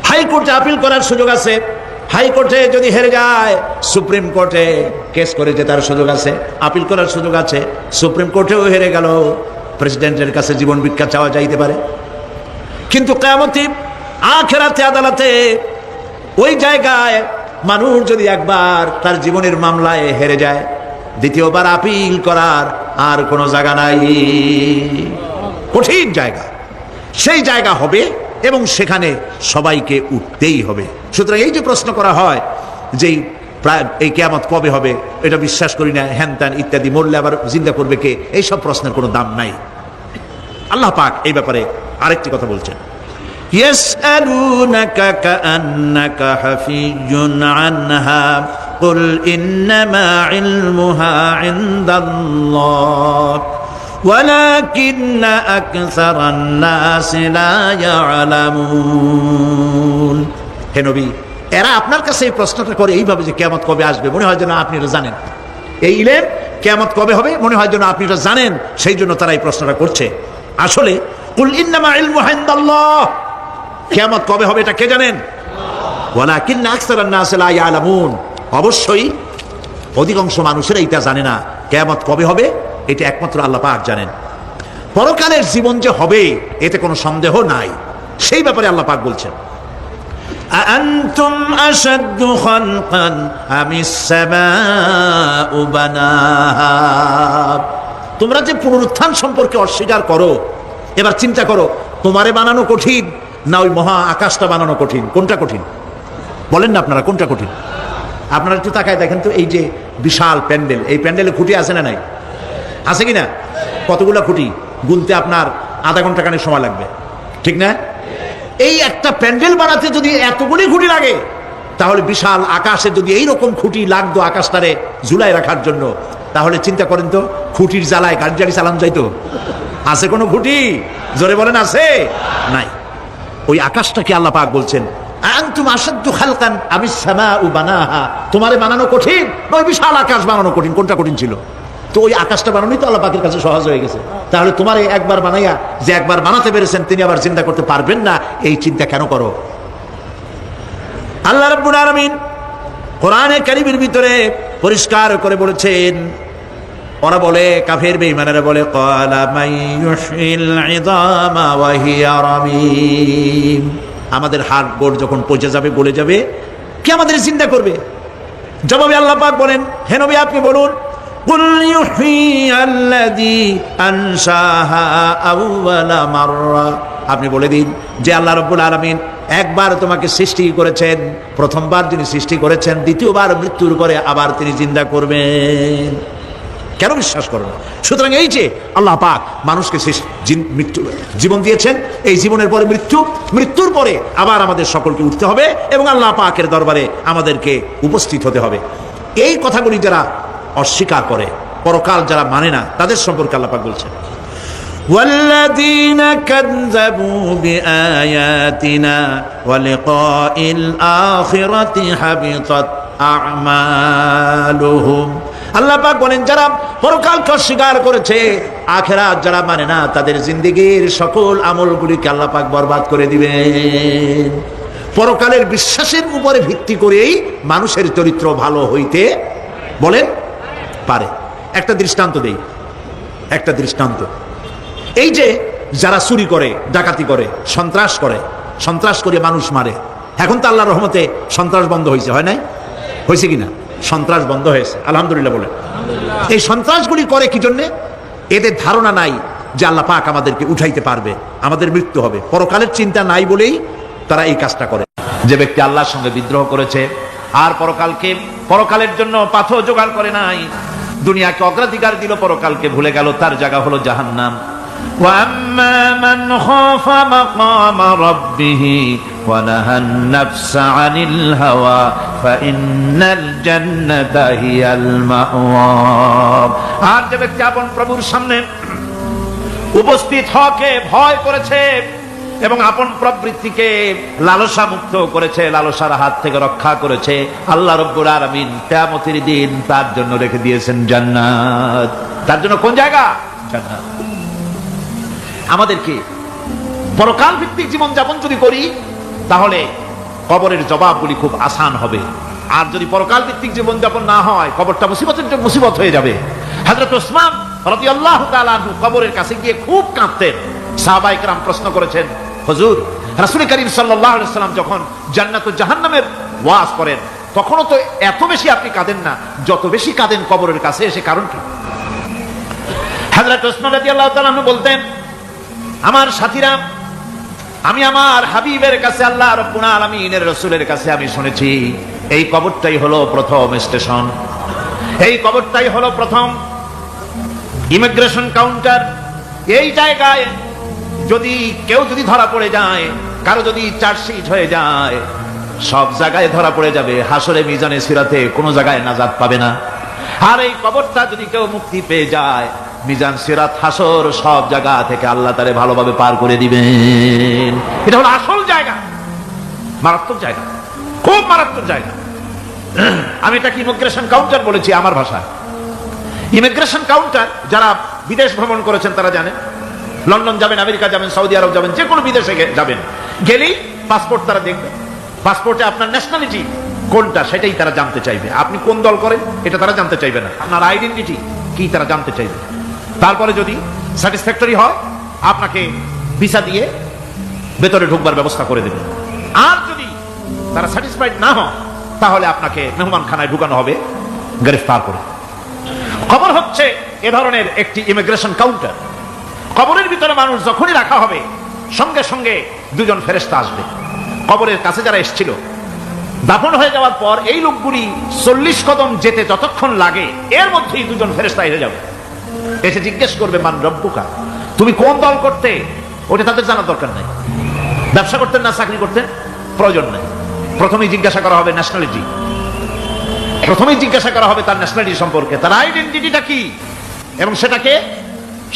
হাইকোর্টে আপিল করার সুযোগ আছে। হাইকোর্টে যদি হেরে যায়, সুপ্রিম কোর্টে কেস করে জেতার সুযোগ আছে, আপিল করার সুযোগ আছে। সুপ্রিম কোর্টেও হেরে গেল, প্রেসিডেন্টের কাছে জীবন ভিক্ষা চাওয়া যাইতে পারে। কিন্তু কিয়ামতে আখিরাতে আদালতে ওই জায়গায় মানুষ যদি একবার তার জীবনের মামলায় হেরে যায়, দ্বিতীয়বার আপিল করার আর কোনো জায়গা নাই। কঠিন জায়গা, সেই জায়গা হবে এবং সেখানে সবাইকে উঠতেই হবে। সুতরাং এই যে প্রশ্ন করা হয় যে এই কিয়ামত কবে হবে, এটা বিশ্বাস করি না, হ্যান ত্যান ইত্যাদি, মরলে আবার জিন্দা করবে কে, এইসব প্রশ্নের কোনো দাম নাই। আল্লাহ পাক এই ব্যাপারে আরেকটি কথা বলছেন, ইয়াসআলুনাকা কাআন্নাকা হাফিজুন আনহা কুল ইন্নামা ইলমুহা ইনদাল্লাহ ওয়ালাকিন্না আকসারান নাসি লা ইয়ালামুন। হে নবী, এরা আপনার কাছে এই প্রশ্নটা করে এইভাবে যে কিয়ামত কবে আসবে, মনে হয় যেন আপনি এটা জানেন। এই ইলম কিয়ামত কবে হবে মনে হয় যেন আপনি এটা জানেন, সেই জন্য তারা এই প্রশ্নটা করছে। আসলে কুল ইন্নামা ইলমুহা ইনদাল্লাহ, কিয়ামত কবে হবে এটা কে জানেন? ওয়ালাকিন্না আকসারান নাসি লা ইয়ালামুন, অবশ্যই অধিকাংশ মানুষেরা এটা জানে না। কিয়ামত কবে হবে এটা একমাত্র আল্লাহ পাক জানেন। পরকালের জীবন যে হবে এতে কোনো সন্দেহ নাই, সেই ব্যাপারে আল্লাহ পাক বলছেন, আআনতুম আশাদ্দু খালকান আমিস সামাউ বানাহা। তোমরা যে পুনরুত্থান সম্পর্কে অস্বীকার করো, এবার চিন্তা করো, তোমারে বানানো কঠিন না ওই মহা আকাশটা বানানো কঠিন? কোনটা কঠিন বলেন না আপনারা, কোনটা কঠিন? আপনারা একটু তাকায় দেখেন তো, এই যে বিশাল প্যান্ডেল, এই প্যান্ডেলে খুঁটি আছে না নাই? আছে কিনা? কতগুলা খুঁটি গুনতে আপনার আধা ঘন্টা খানিক সময় লাগবে, ঠিক না? এই একটা প্যান্ডেল বানাতে যদি এতগুলি খুঁটি লাগে, তাহলে বিশাল আকাশে যদি এইরকম খুঁটি লাগতো আকাশটারে ঝুলাই রাখার জন্য, তাহলে চিন্তা করেন তো, খুঁটির জ্বালায় গাড়ি গাড়ি চালানো যাইতো? আছে কোনো খুঁটি? জোরে বলেন, আছে? নাই। ওই আকাশটাকে আল্লাহ পাক বলছেন, আনতুম আশাদ্দু খালকান আমিস সামাউ বানাহা। তোমারে বানানো কঠিন না ওই বিশাল আকাশ বানানো কঠিন? কোনটা কঠিন ছিল? তো ওই আকাশটা বানানোই তো আল্লাহ পাকের কাছে সহজ হয়ে গেছে। তাহলে তোমারে একবার বানাইয়া যে একবার বানাতে পেরেছেন, তিনি আবার চিন্তা করতে পারবেন না, এই চিন্তা কেন করো? আল্লাহ রাব্বুল আলামিন কোরআনে কারীমের ভিতরে পরিষ্কার করে বলেছেন, ওরা বলে, কাফের বেঈমানেরা বলে, ক্বালা মাইয়ুহইল ইযামা ওয়া হিয়া রামীম। আমাদের হাড় গোড় যখন পচে যাবে, গলে যাবে, কে আমাদের জিন্দা করবে? জবাবে আল্লাহ পাক বলেন, হে নবী আপনি বলুন, কুল ইউহইয়াল্লাযী আনশাহা আউওয়ালা মাররা। আপনি বলে দিন যে আল্লাহ রাব্বুল আলামিন একবার তোমাকে সৃষ্টি করেছেন, প্রথমবার যিনি সৃষ্টি করেছেন, দ্বিতীয়বার মৃত্যুর পরে আবার তিনি জিন্দা করবেন। কেন বিশ্বাস করো না? সুতরাং এই যে আল্লাহ পাক মানুষকে মৃত্যু জীবন দিয়েছেন, এই জীবনের পরে মৃত্যু, মৃত্যুর পরে আবার আমাদের সকলকে উঠতে হবে এবং আল্লাহ পাকের দরবারে আমাদেরকে উপস্থিত হতে হবে। এই কথাগুলি যারা অস্বীকার করে, পরকাল যারা মানে না, তাদের সম্পর্কে আল্লাহ পাক বলছেন, ওয়াল্লাযীনা কাযযাবু বিআয়াতিনা ওয়া লিকাইল আখিরাতি হাবিতাত আমালুহুম। আল্লাহ পাক বলেন, যারা পরকালকে অস্বীকার করেছে, আখিরাত যারা মানে না, তাদের জিন্দেগীর সকল আমলগুলিকে আল্লাহ পাক বরবাদ করে দিবেন। পরকালের বিশ্বাসের উপরে ভিত্তি করেই মানুষের চরিত্র ভালো হইতে বলেন পারে। একটা দৃষ্টান্ত দেই, একটা দৃষ্টান্ত। এই যে যারা চুরি করে, ডাকাতি করে, সন্ত্রাস করে মানুষ মারে, এখন তো আল্লাহর রহমতে সন্ত্রাস বন্ধ হয়েছে, হয় নাই? হয়েছে কিনা? সন্ত্রাস বন্ধ হয়েছে, আলহামদুলিল্লাহ বলেন। এই সন্ত্রাসগুলি করে কি জন্যে? এদের ধারণা নাই যে আল্লাহ পাক আমাদেরকে উঠাইতে পারবে, আমাদের মৃত্যু হবে। পরকালের চিন্তা নাই বলেই তারা এই কাজটা করে। যে ব্যক্তি আল্লাহর সঙ্গে বিদ্রোহ করেছে আর পরকালের জন্য পাথর জোগাড় করে নাই, দুনিয়াকে অগ্রাধিকার দিল, পরকালকে ভুলে গেল, তার জায়গা হলো জাহান্নাম। وَأَمَّا مَنْ خَافَ مَقَامَ رَبِّهِ وَنَهَى النَّفْسَ عَنِ الْهَوَى فَإِنَّ الْجَنَّةَ هِيَ الْمَأْوَى। আর যে ব্যক্তি আপন প্রভুর সামনে উপস্থিত হওয়াকে ভয় করেছে এবং আপন প্রবৃত্তিকে লালসা মুক্ত করেছে, লালসার হাত থেকে রক্ষা করেছে, আল্লাহ রাব্বুল আলামিন কিয়ামতের দিন তার জন্য রেখে দিয়েছেন জান্নাত। তার জন্য কোন জায়গা? জান্নাত। আমাদেরকে পরকাল ভিত্তিক জীবন যাপন যদি করি তাহলে কবরের জবাবগুলি খুব আসান হবে। আর যদি পরকাল ভিত্তিক জীবন যাপন না হয়, কবরটা মুসিবত হয়ে যাবে। হযরত ওসমান রাদিয়াল্লাহু তাআলা আনহু কবরের কাছে গিয়ে খুব কাঁদতেন। সাহাবায়ে কেরাম প্রশ্ন করেছেন, হুজুর, রাসূল করিম সাল্লাল্লাহু আলাইহি ওয়াসাল্লাম যখন জান্নাত ও জাহান্নামের ওয়াজ করেন তখনও তো এত বেশি আপনি কাঁদেন না, যত বেশি কাঁদেন কবরের কাছে এসে, কারণ কি? হযরত ওসমান রাদিয়াল্লাহু তাআলা আনহু বলতেন, আমার সাথীরা, আমি আমার হাবিবের কাছে, আল্লাহ রাব্বুল আলামিনের রাসূলের কাছে আমি শুনেছি এই কবরটাই হলো প্রথম স্টেশন, এই কবরটাই হলো প্রথম ইমিগ্রেশন কাউন্টার। এই জায়গায় যদি কেউ ধরা পড়ে যায়, কারো যদি চার্জশিট হয়ে যায়, সব জায়গায় ধরা পড়ে যাবে, হাসরে মিজানে সিরাতে কোনো জায়গায় নাজাত পাবে না। আর এই কবরটা যদি কেউ মুক্তি পেয়ে যায়, মিজান সিরাত হাসর সব জায়গা থেকে আল্লাহ তারে ভালোভাবে পার করে দিবেন। এটা হলো আসল জায়গা, মারাত্মক জায়গা, খুব মারাত্মক জায়গা। আমি এটাকে ইমিগ্রেশন কাউন্টার বলেছি আমার ভাষায়। ইমিগ্রেশন কাউন্টার যারা বিদেশ ভ্রমণ করেছেন তারা জানেন। লন্ডন যাবেন, আমেরিকা যাবেন, সৌদি আরব যাবেন, যে কোনো বিদেশে যাবেন, গেলেই পাসপোর্ট তারা দেখবে। পাসপোর্টে আপনার ন্যাশনালিটি কোনটা সেটাই তারা জানতে চাইবে। আপনি কোন দল করেন এটা তারা জানতে চাইবে না, আপনার আইডেন্টিটি কি তারা জানতে চাইবে। তারপরে যদি স্যাটিসফ্যাক্টরি হয় আপনাকে ভিসা দিয়ে ভেতরে ঢুকবার ব্যবস্থা করে দেবে। আর যদি তারা স্যাটিসফাইড না হয় তাহলে আপনাকে মেহমানখানায় ঢুকানো হবে গ্রেফতার করে। কবর হচ্ছে এ ধরনের একটি ইমিগ্রেশন কাউন্টার। কবরের ভিতরে মানুষ যখনই রাখা হবে সঙ্গে সঙ্গে দুজন ফেরেশতা আসবে। কবরের কাছে যারা এসেছিল দাফন হয়ে যাওয়ার পর এই লোকগুলি 40 কদম যেতে যতক্ষণ লাগে এর মধ্যেই দুজন ফেরেশতা এসে যাবে, এসে জিজ্ঞেস করবে, মান রব্বুকা, তুমি কোন দল করতে? ওটা তাদের জানার দরকার নাই। ব্যবসা করতেন না চাকরি করতেন, প্রয়োজন নাই। প্রথমেই জিজ্ঞাসা করা হবে ন্যাশনালিটি, প্রথমেই জিজ্ঞাসা করা হবে তার ন্যাশনালিটি সম্পর্কে, তার আইডেন্টিটিটা কি, এবং সেটাকে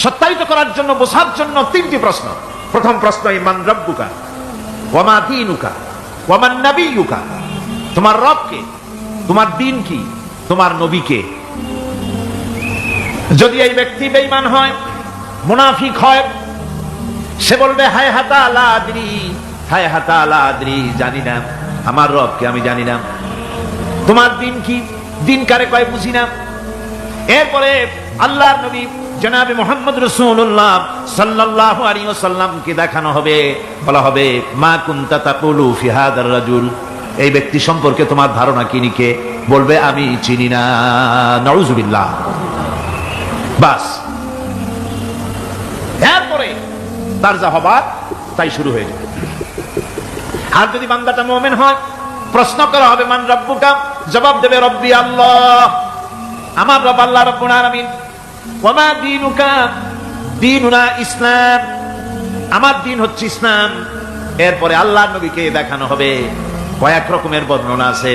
সত্যায়িত করার জন্য, বোঝার জন্য 3টি প্রশ্ন। প্রথম প্রশ্ন, মান রব্বুকা ওয়া মা দীনুকা ওয়া মান নাবিয়ুকা, তোমার রব কে, তোমার দ্বীন কি, তোমার নবী কে। যদি এই ব্যক্তি বেঈমান হয়, মুনাফিক হয়, সে বলবে হায় হাতা লা আদরি, হায় হাতা লা আদরি, জানি না আমার রবকে, আমি জানি না। তোমার দিন কি, দিন কারে কয় বুঝি না। এরপরে আল্লাহর নবী জনাবে মুহাম্মদ রাসূলুল্লাহ সাল্লাল্লাহু আলাইহি ওয়াসাল্লামকে দেখানো হবে, বলা হবে মা কুনতা তাকুলু ফি হাদার রাজুল, এই ব্যক্তি সম্পর্কে তোমার ধারণা কি নিকে? বলবে আমি চিনি না। নাউযুবিল্লাহ। বাস, এরপরে তার যা হবার তাই শুরু হয়ে যাবে। আর যদি বান্দাটা মুমিন হয়, প্রশ্ন করা হবে মান রব্বুকা, জবাব দেবে রব্বি আল্লাহ, আমার রব আল্লাহ রাব্বুল আলামিন। ওয়া মা দীনুকা, দীনুনা ইসলাম, আমার দিন হচ্ছে ইসলাম। এরপরে আল্লাহর নবীকে দেখানো হবে। কয়েক রকমের বর্ণনা আছে,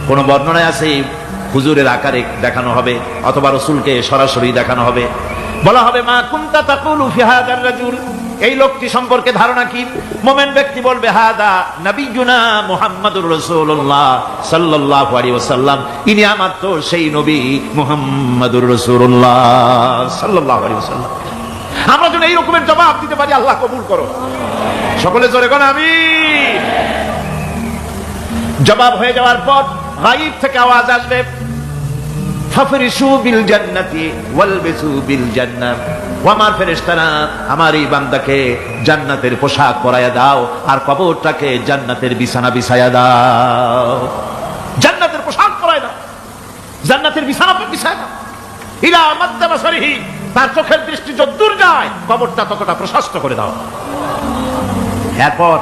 কোন বর্ণনায় আছে হুজুরের আকারে দেখানো হবে, অথবা রাসূলকে সরাসরি দেখানো হবে। বলা হবে মা কুনতা তাকুলু ফি হাদার রাজুল, এই লোকটি সম্পর্কে ধারণা কি? মুমিন ব্যক্তি বলবে হাদা নবিয়ুনা মুহাম্মাদুর রাসূলুল্লাহ সাল্লাল্লাহু আলাইহি ওয়াসাল্লাম, ইনি আমার তো সেই নবী মুহাম্মাদুর রাসূলুল্লাহ সাল্লাল্লাহু আলাইহি ওয়াসাল্লাম। আমরা যেন এই রকমের জবাব দিতে পারি, আল্লাহ কবুল করো। সকলে জোরে কোন আমিন। জবাব হয়ে যাওয়ার পর গায়ব থেকে আওয়াজ আসবে, ফাফরিশু বিল জান্নাতি ওয়ালবিসু বিল জান্নাহ, ও আমার ফেরেশতারা, আমার এই বান্দাকে জান্নাতের পোশাক পরায়া দাও আর কবরটাকে জান্নাতের বিছানা বিছায়া দাও। জান্নাতের পোশাক পরায়া দাও, জান্নাতের বিছানা বিছায়া দাও। ইলা মাদ্দা বাসারিহি, তার চোখের দৃষ্টি যতদূর যায় কবরটা ততটা প্রশস্ত করে দাও। এরপর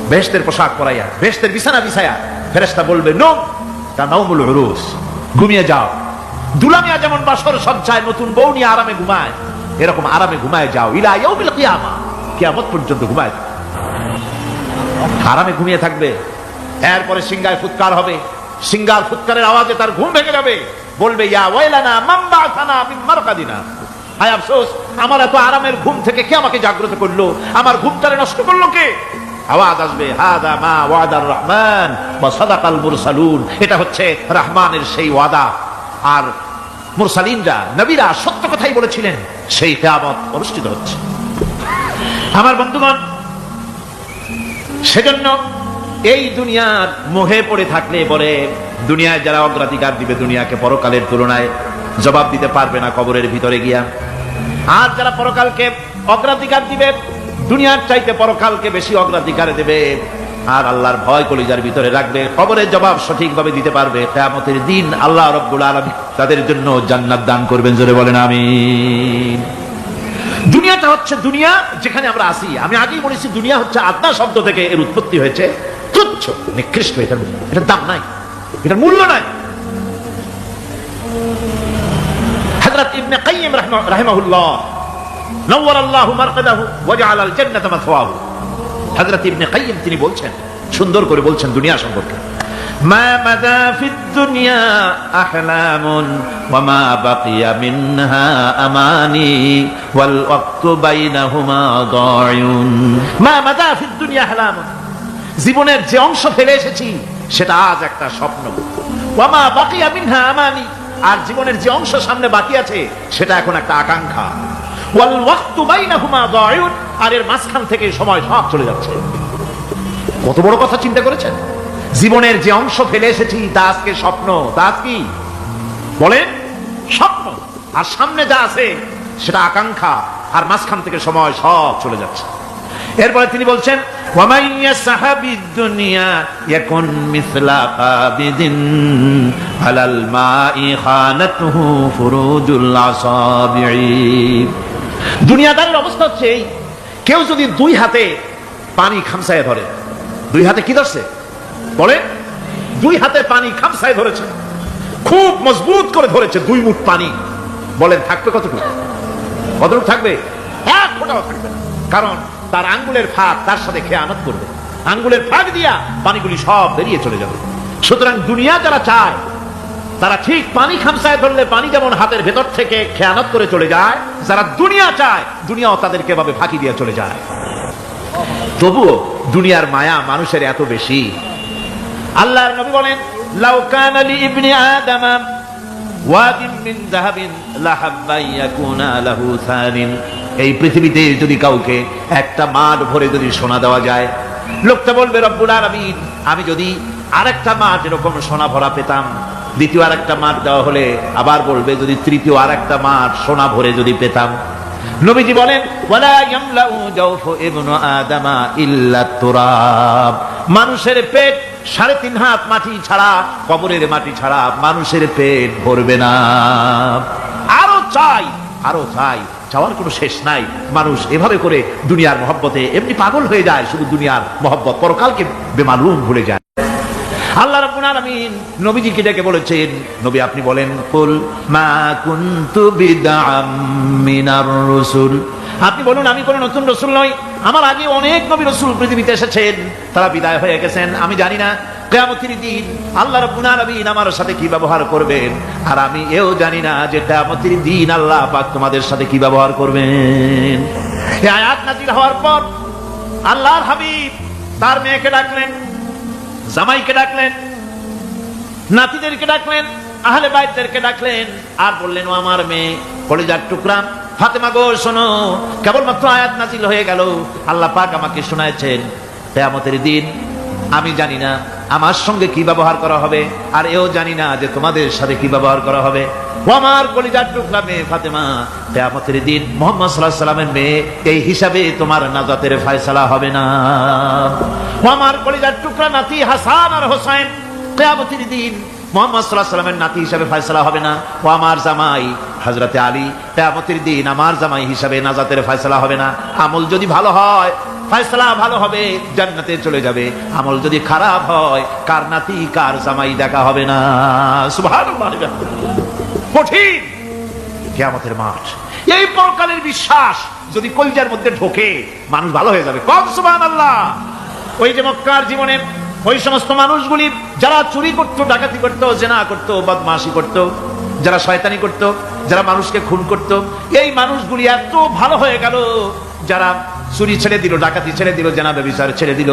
বেহেশতের পোশাক পরাইয়া, বেহেশতের বিছানা বিছায়া ফেরেশতা বলবে নো তা নাউমুল উরুস, ঘুমিয়ে যাও। দুলামিয়া যেমন বাসর সজ্জায় নতুন বউ নিয়ে আরামে ঘুমায়, এরকম আরামে ঘুমায় যাও ইলা ইয়াউমিল কিয়ামা, কিয়ামত পর্যন্ত ঘুমায় আরামে ঘুমিয়ে থাকবে। এরপরে সিংহায় ফুৎকার হবে, সিংহার ফুৎকারের আওয়াজে তার ঘুম ভেঙে যাবে, বলবে ইয়া ওয়াইলানা মান বা'সানা মিন মারকাদিনা, হায় আফসোস, আমার এত আরামের ঘুম থেকে কে আমাকে জাগ্রত করলো, আমার ঘুমটারে নষ্ট করলো কে? আওয়াজ আসবে হাদা মা ওয়াদার রহমান ওয়া সাদাকাল মুরসালুন, এটা হচ্ছে রহমানের সেই ওয়াদা, আর মুরসালিনরা নবীরা সত্য কথাই বলেছিলেন, সেই কিয়ামত অনুষ্ঠিত হচ্ছে। আমার বন্ধুগণ, সেজন্য এই দুনিয়ার মোহে পড়ে থাকলে পরে দুনিয়ায় যারা অগ্রাধিকার দিবে দুনিয়াকে পরকালের তুলনায়, জবাব দিতে পারবে না কবরের ভিতরে গিয়া। আর যারা পরকালকে অগ্রাধিকার দিবে, দুনিয়ার চাইতে পরকালকে বেশি অগ্রাধিকার দেবে, আর আল্লাহর ভয় কলিজার ভিতরে রাখবে, কবরের জবাব সঠিকভাবে দিতে পারবে, কিয়ামতের দিন আল্লাহ রাব্বুল আলামিন তাদের জন্য জান্নাত দান করবেন। জোরে বলেন আমিন। দুনিয়াটা হচ্ছে দুনিয়া যেখানে আমরা আসি। আমি আগেই বলেছি দুনিয়া হচ্ছে আদনা শব্দ থেকে এর উৎপত্তি হয়েছে, তুচ্ছ নিকৃষ্ট, এটার দাম নাই, এটার মূল্য নাই। হযরত ইবনে কাইয়িম রাহিমাহুল্লাহ নওয়ারাল্লাহু মারকাদাহু ওয়া জাআলাল জান্নাতা মাথওয়াহু, হযরত ইবনে কাইয়িম তিনি বলছেন, সুন্দর করে বলছেন দুনিয়া সম্পর্কে, মা মাদা ফিদ দুনিয়া আহলামুন ওয়া মা বাকিয়া মিনহা আমানি ওয়াল ওয়াক্তু বাইনাহুমা দায়ুন। মা মাদা ফিদ দুনিয়া আহলামুন, জীবনের যে অংশ ফেলে এসেছি সেটা আজ একটা স্বপ্ন, ওয়া মা বাকিয়া মিনহা আমানি, আর জীবনের যে অংশ সামনে বাকি আছে সেটা এখন একটা আকাঙ্ক্ষা, ওয়াল ওয়াক্তু বাইনাহুমা দায়ুন, আর এর মাঝখান থেকে সময় সব চলে যাচ্ছে। কত বড় কথা চিন্তা করেছেন? জীবনের যে অংশ ফেলে এসেছি তা আজকে স্বপ্ন, তা কি বলেন? স্বপ্ন। আর সামনে যা আছে সেটা আকাঙ্ক্ষা, আর মাঝখান থেকে সময় সব চলে যাচ্ছে। এরপরে তিনি বলছেন ওয়ামাইয়া সাহাবিদ দুনিয়া ইয়াকুন মিসলা কাবিদিন আলাল মাই খানাতুহু ফুরুজুল আসাবিঈ। দুনিয়াদারের অবস্থা হচ্ছে কেউ যদি দুই হাতে পানি খামসায় ধরে, দুই হাতে কি ধরছে বলেন? দুই হাতে পানি খামসায় ধরেছে, খুব মজবুত করে ধরেছে, দুই মুঠ পানি, বলেন থাকবে কতটুকু? কতটুকু থাকবে? এক ফোঁটাও থাকবে না, কারণ তার আঙ্গুলের ফাঁক তার সাথে খেয়ানত করবে, আঙ্গুলের ফাঁক দিয়া পানিগুলি সব বেরিয়ে চলে যাবে। সুতরাং দুনিয়া যারা চায় তারা ঠিক পানি খামসায় ধরলে পানি যেমন হাতের ভেতর থেকে খেয়ানত করে চলে যায়, যারা দুনিয়া চায় দুনিয়াও তাদেরকে এভাবে ফাঁকি দিয়ে চলে যায়। তবুও দুনিয়ার মায়া মানুষের এত বেশি। আল্লাহর নবী বলেন লাউ কানা লি ইবনি আদম ওয়াদিন মিন যাহাবিন লাহাব্বা ইয়াকুনা লাহু সানিন, এই পৃথিবীতে যদি কাউকে একটা মাঠ ভরে যদি সোনা দেওয়া যায়, লোকটা বলবে রব্বুল আলামিন আমি যদি আরেকটা মাঠ এরকম সোনা ভরা পেতাম, দ্বিতীয় আরেকটা মাঠ দেওয়া হলে আবার বলবে যদি তৃতীয় আরেকটা মাঠ সোনা ভরে যদি পেতাম। নবীজি বলেন ওয়ালা ইয়ামলাউ জাওফু ইবনু আদামা ইল্লা তুরাব, মানুষের পেট 3.5 হাত মাটি ছাড়া, কবরের মাটি ছাড়া মানুষের পেট ভরবে না। আরো চাই, আরো চাই, চাওয়ার কোনো শেষ নাই। মানুষ এভাবে করে দুনিয়ার মহব্বতে এমনি পাগল হয়ে যায়, শুধু দুনিয়ার মহব্বত, পরকালকে বেমালুম ভুলে যায়। আল্লাহ রাব্বুল আলামিন নবীজিকে ডেকে বলেছেন, নবী আপনি বলেন কুল মা কুনতু বিদআম মিনার রাসূল, আপনি বলুন আমি কোন নতুন রাসূল নই, আমার আগে অনেক নবী রাসূল পৃথিবীতে এসেছেন, তারা বিদায় হয়ে গেছেন। আমি জানি না কিয়ামতের দিন আল্লাহ রাব্বুল আলামিন আমার সাথে কি ব্যবহার করবেন, আর আমি এও জানি না যে কিয়ামতের দিন আল্লাহ পাক তোমাদের সাথে কি ব্যবহার করবেন। এই আয়াত নাযিল হওয়ার পর আল্লাহর হাবিব তার মেয়েকে ডাকলেন, জামাইকে ডাকলেন, নাতিদেরকে ডাকলেন, আহলে বাইতদেরকে ডাকলেন, আর বললেন ও আমার মেয়ে কলিজার টুকরা ফাতেমা গো শোনো, কেবলমাত্র আয়াত নাজিল হয়ে গেল, আল্লাহ পাক আমাকে শোনাচ্ছেন কিয়ামতের দিন আমি জানি না আমার সঙ্গে কি ব্যবহার করা হবে, আর এও জানি না যে তোমাদের সাথে কি ব্যবহার করা হবে। ও আমার কলিজার টুকরা মেয়ে ফাতেমা, কিয়ামতের দিন মুহাম্মদ সাল্লাল্লাহু আলাইহি ওয়াসাল্লামের মেয়ে, এই হিসাবে তোমার নাজাতের ফয়সালা হবে না। ও আমার কলিজার টুকরা নাতি হাসান আর হোসেন, কিয়ামতের দিন মুহাম্মদ সাল্লাল্লাহু আলাইহি ওয়াসাল্লামের নাতি হিসাবে ফয়সালা হবে না। ও আমার জামাই হযরতে আলী, কিয়ামতের দিন আমার জামাই হিসাবে নাজাতের ফয়সালা হবে না। আমল যদি ভালো হয় ফয়সালা ভালো হবে, জান্নাতে চলে যাবে। আমল যদি খারাপ হয়, কার নাতি কার জামাই দেখা হবে না। সুবহানাল্লাহ। কঠিন কিয়ামতের মাঠ। এই পরকালের বিশ্বাস যদি কলিজার মধ্যে ঢোকে, মানুষ ভালো হয়ে যাবে। কম সুবহানাল্লাহ। ওই যে মক্কার জীবনে ওই সমস্ত মানুষগুলি যারা চুরি করত, ডাকাতি করত, জিনা করত, বদমাশি করত, যারা শয়তানি করত, যারা মানুষকে খুন করত, এই মানুষগুলি এত ভালো হয়ে গেল। যারা চুরি ছেড়ে দিল, ডাকাতি ছেড়ে দিল, জিনা ব্যভিচার ছেড়ে দিল,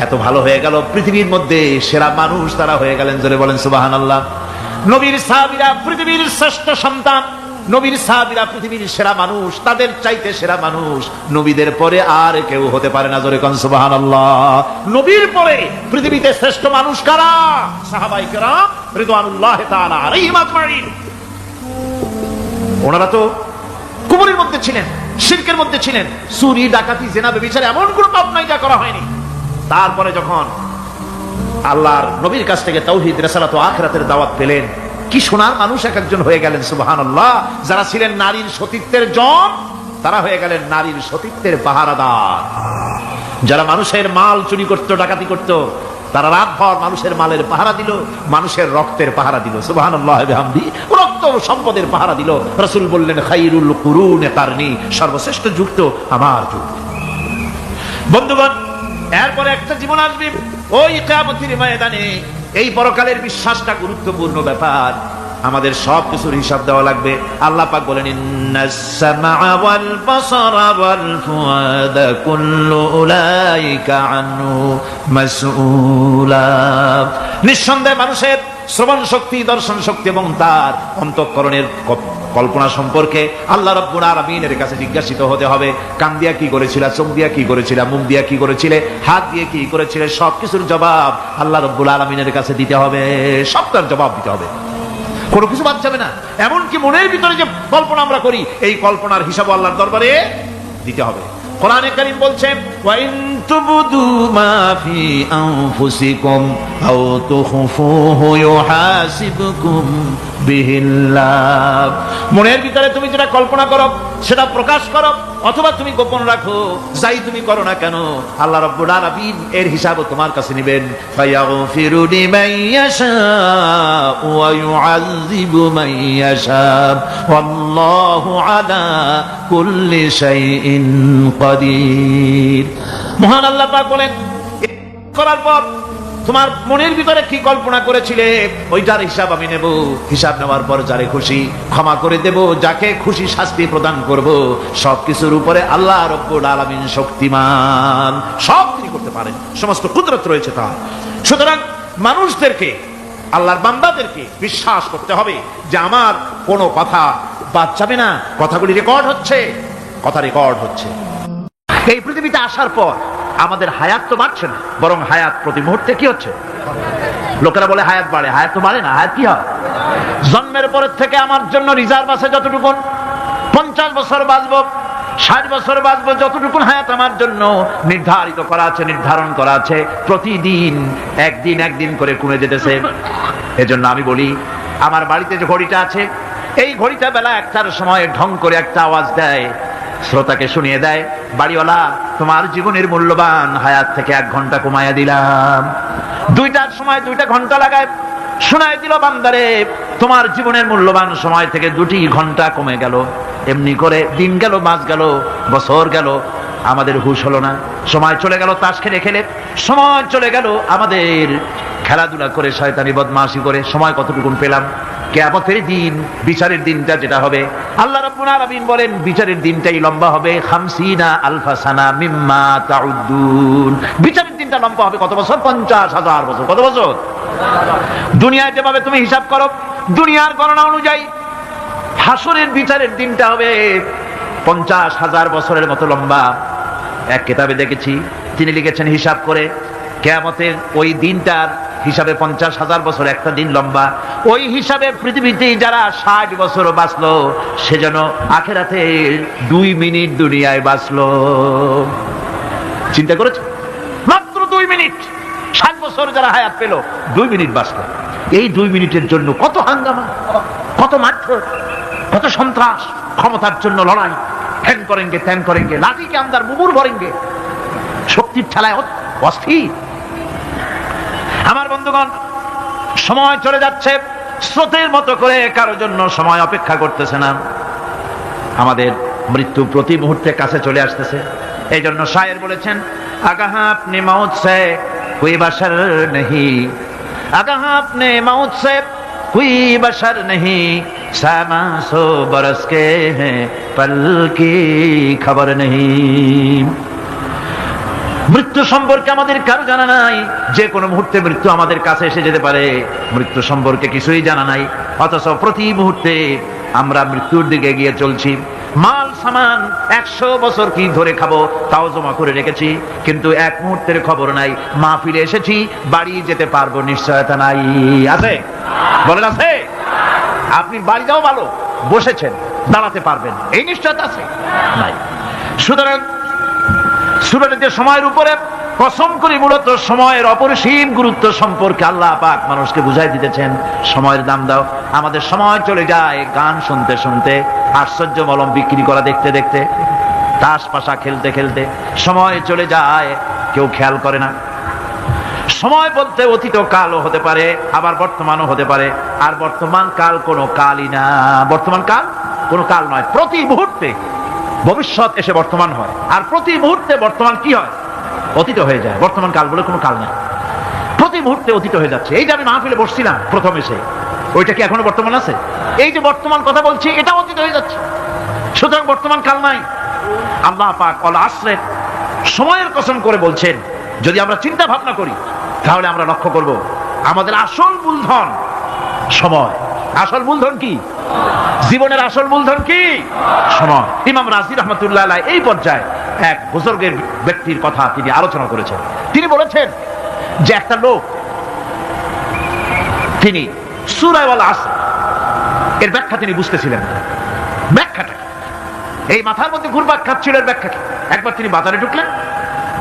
এত ভালো হয়ে গেল। পৃথিবীর মধ্যে সেরা মানুষ তারা হয়ে গেলেন। জোরে বলেন সুবহানাল্লাহ। নবীর সাহাবীরা পৃথিবীর শ্রেষ্ঠ সন্তান, নবীর সাহাবীরা পৃথিবীর সেরা মানুষ, তাদের চাইতে সেরা মানুষ নবীদের পরে আর কেউ হতে পারে না। জোরে কোন সুবহানাল্লাহ। নবীর পরে পৃথিবীতে শ্রেষ্ঠ মানুষ কারা? সাহাবায়ে কেরাম রিদওয়ানুল্লাহি তাআলা আলাইহিম আজমাইন। ওনারা তো কুফরের মধ্যে ছিলেন, শিরকের মধ্যে ছিলেন, চুরি ডাকাতি জিনা ব্যভিচার এমন কোনো পাপ নাই যা করা হয়নি। তারপরে যখন আল্লাহর নবীর কাছ থেকে তাওহীদ, রিসালাত ও আখিরাতের দাওয়াত পেলেন, কি সোনার মানুষ এক একজন হয়ে গেলেন। সুবহানাল্লাহ। যারা ছিলেন নারীর সতীত্বের জন, তারা হয়ে গেলেন নারীর সতীত্বের পাহারাদার। যারা মানুষের মাল চুরি করত, ডাকাতি করত, তারা রাতভর মানুষের মালের পাহারা দিল, মানুষের রক্তের পাহারা দিল। সুবহানাল্লাহ বিহামদি। রক্ত সম্পদের পাহারা দিল। রাসূল বললেন, খায়রুল কুরুনে কারনি, সর্বশ্রেষ্ঠ যুগ তো আমার যুগ। বন্ধুগণ, এরপরে একটা জীবন আসবে ওই কিয়ামতের ময়দানে। এই পরকালের বিশ্বাসটা গুরুত্বপূর্ণ ব্যাপার। আমাদের সব কিছুর হিসাব দেওয়া লাগবে। আল্লাহ পাক বলেন, ইন্নাস সামআ ওয়াল বাসারা ওয়াল ফুআদা কুল্লু উলাইকা আনহু মাসউলা। নিঃসন্দেহে মানুষের শ্রবণ শক্তি, দর্শন শক্তি এবং তার অন্তঃকরণের কল্পনা সম্পর্কে আল্লাহ রাব্বুল আলামিনের কাছে জিজ্ঞাসিত হতে হবে। কান দিয়া কি করেছিলা, চোখ দিয়া কি করেছিলা, মুখ দিয়া কি করেছিলে, হাত দিয়ে কি করেছিলে, সবকিছুর জবাব আল্লাহ রাব্বুল আলামিনের কাছে দিতে হবে। সবটার জবাব দিতে হবে, কোনো কিছু বাদ যাবে না। এমনকি মনের ভিতরে যে কল্পনা আমরা করি, এই কল্পনার হিসাব আল্লাহর দরবারে দিতে হবে। কোরআনে কারীম বলছে, ওয়া ইন তুবদু মা ফি আনফুসিকুম আও তুখফুহু ইউহাসিবকুম বিহিল্লাহ। মনের ভিতরে তুমি যেটা কল্পনা করো সেটা প্রকাশ করো, অথবা তুমি গোপন রাখো, যাই তুমি করো না কেন, আল্লাহ রাব্বুল আলামিন এর হিসাবও তোমার কাছে নেবেন। ফায়াগফিরু লিমান ইয়াশা ওয়া ইউআযযিবু মান ইয়াশা ওয়াল্লাহু আলা কুল্লি শাইইন কাদির। মহান আল্লাহ পাক বলেন, করার পর তোমার মনের ভিতরে কি কল্পনা করেছিলে ওইটার হিসাব আমি নেব। হিসাব নেওয়ার পর যারে খুশি ক্ষমা করে দেব, যাকে খুশি শাস্তি প্রদান করব। সবকিছুর উপরে আল্লাহ রাব্বুল আলামিন শক্তিমান, সব তিনি করতে পারেন, সমস্ত কুদরত রয়েছে তার। সুতরাং মানুষদেরকে, আল্লাহর বান্দাদেরকে বিশ্বাস করতে হবে যে আমার কোনো কথা বাদ যাবে না, কথাগুলি রেকর্ড হচ্ছে, কথা রেকর্ড হচ্ছে। এই পৃথিবীতে আসার পর আমাদের হায়াত তো বাড়ছে না, বরং হায়াত প্রতি মুহূর্তে কি হচ্ছে? লোকেরা বলে হায়াত বাড়ে, হায়াত তো বাড়ে না। হায়াত কি হয়? জন্মের পরের থেকে আমার জন্য রিজার্ভ আছে যতটুকুন, 50 বছর বাঁচবো, 60 বছর বাঁচবো, যতটুকুন হায়াত আমার জন্য নির্ধারিত করা আছে, নির্ধারণ করা আছে, প্রতিদিন একদিন করে কমে যেতেছে। এজন্য আমি বলি, আমার বাড়িতে যে ঘড়িটা আছে, এই ঘড়িটা বেলা 1টার সময় ঢং করে একটা আওয়াজ দেয়, শ্রোতাকে শুনিয়ে দেয়, বাড়িওয়ালা তোমার জীবনের মূল্যবান হায়াত থেকে 1 ঘন্টা কমায়া দিলাম। 2টার সময় 2টা ঘন্টা লাগায় শোনায় দিল, বান্দারে তোমার জীবনের মূল্যবান সময় থেকে 2টি ঘন্টা কমে গেল। এমনি করে দিন গেল, মাস গেল, বছর গেল, আমাদের হুঁশ হলো না। সময় চলে গেল তাস খেলে খেলে, সময় চলে গেল আমাদের খেলাধুলা করে, শয়তানি বদমাশি করে। সময় কতটুকুন পেলাম? কিয়ামতের দিন, বিচারের দিনটা যেটা হবে, আল্লাহ রাব্বুল আলামিন বলেন বিচারের দিনটাই লম্বা হবে 50 আলফা সানা মিম্মা তাউদ্দুন। বিচারের দিনটা লম্বা হবে কত বছর? 50,000 বছর। কত বছর? দুনিয়ায় যেভাবে তুমি হিসাব করো, দুনিয়ার গণনা অনুযায়ী হাসরের বিচারের দিনটা হবে 50,000 বছরের মতো লম্বা। এক কিতাবে দেখেছি, তিনি লিখেছেন হিসাব করে, কিয়ামতের ওই দিনটার হিসাবে 50,000 বছর একটা দিন লম্বা। ওই হিসাবে পৃথিবীতে যারা 60 বছর বাঁচলো, সে যেন আখিরাতে 2 মিনিট দুনিয়ায় বাঁচলো। চিন্তা করেছে? মাত্র 2 মিনিট। 60 বছর যারা হায়াত পেল, 2 মিনিট বাঁচলো। এই 2 মিনিটের জন্য কত হাঙ্গামা, কত মারধর, কত সন্ত্রাস, ক্ষমতার জন্য লড়াই, ঠ্যাং করেঙ্গে ত্যাং করেঙ্গে, লাঠি কে আন্দার মুগুর ভরেঙ্গে। শক্তির ঠেলায় অস্থির। আমার বন্ধুগণ, সময় চলে যাচ্ছে, স্রোতের মতো করে কারোর জন্য সময় অপেক্ষা করতেছে না। আমাদের মৃত্যু প্রতি মুহূর্তে কাছে চলে আসতেছে। এই জন্য শায়ের বলেছেন, আগাহা আপনি মৌত সে কোই বাশার নেহি, আগাহা আপনি মৌত সে কোই বাশার নেহি, সামা সো বরস কে হ্যাঁ পল কি খবর নেহি। মৃত্যু সম্পর্কে আমাদের কারো জানা নাই, যে কোনো মুহূর্তে মৃত্যু আমাদের কাছে এসে যেতে পারে। মৃত্যু সম্পর্কে কিছুই জানা নাই, অথচ প্রতি মুহূর্তে আমরা মৃত্যুর দিকে এগিয়ে চলছি। মাল সামান 100 বছর কি ধরে খাবো তাও জমা করে রেখেছি, কিন্তু এক মুহূর্তের খবর নাই। মাহফিলে এসেছি, বাড়ি যেতে পারবো নিশ্চয়তা নাই। আছে? বলেন আছে? আপনি বাড়ি যাও ভালো, বসেছেন, দাঁড়াতে পারবেন, এই নিশ্চয়তা আছে? নাই। সুতরাং সূরাটিতে সময়ের উপরে কসম করে মূলত সময়ের অপরিসীম গুরুত্ব সম্পর্কে আল্লাহ পাক মানুষকে বুঝাই দিতেছেন। সময়ের দাম দাও। আমাদের সময় চলে যায় গান শুনতে শুনতে, আশ্চর্য মলম বিক্রি করা দেখতে দেখতে, তাস পাশা খেলতে খেলতে। সময় চলে যায়, কেউ খেয়াল করে না। সময় বলতে অতীত কালও হতে পারে, আবার বর্তমানও হতে পারে। আর বর্তমান কাল কোনো কালই না। বর্তমান কাল কোনো কাল নয়। প্রতি মুহূর্তে ভবিষ্যৎ এসে বর্তমান হয়, আর প্রতি মুহূর্তে বর্তমান কি হয়? অতীত হয়ে যায়। বর্তমান কাল বলে কোনো কাল নাই, প্রতি মুহূর্তে অতীত হয়ে যাচ্ছে। এই যে আমি মাহফিলে বসছিলাম প্রথম এসে, ওইটা কি এখনো বর্তমান আছে? এই যে বর্তমান কথা বলছি, এটা অতীত হয়ে যাচ্ছে। সুতরাং বর্তমান কাল নাই। আল্লাহ পাক অল আসরে সময়ের কসম করে বলছেন। যদি আমরা চিন্তা ভাবনা করি তাহলে আমরা লক্ষ্য করব আমাদের আসল মূলধন সময়। আসল মূলধন কি? জীবনের আসল মূলধন কি? সময়। ইমাম রাজি রহমতুল্লাহ আলাইহি এই পর্যায়ে এক বুজুর্গের ব্যক্তির কথা তিনি আলোচনা করেছেন। তিনি বলেছেন যে একটা লোক, তিনি সূরা আল আসর এর ব্যাখ্যা তিনি বুঝতেছিলেন না। ব্যাখ্যাটা এই মাথার মধ্যে ঘুরপাক খাচ্ছিল, এর ব্যাখ্যা কি? একবার তিনি বাজারে ঢুকলেন,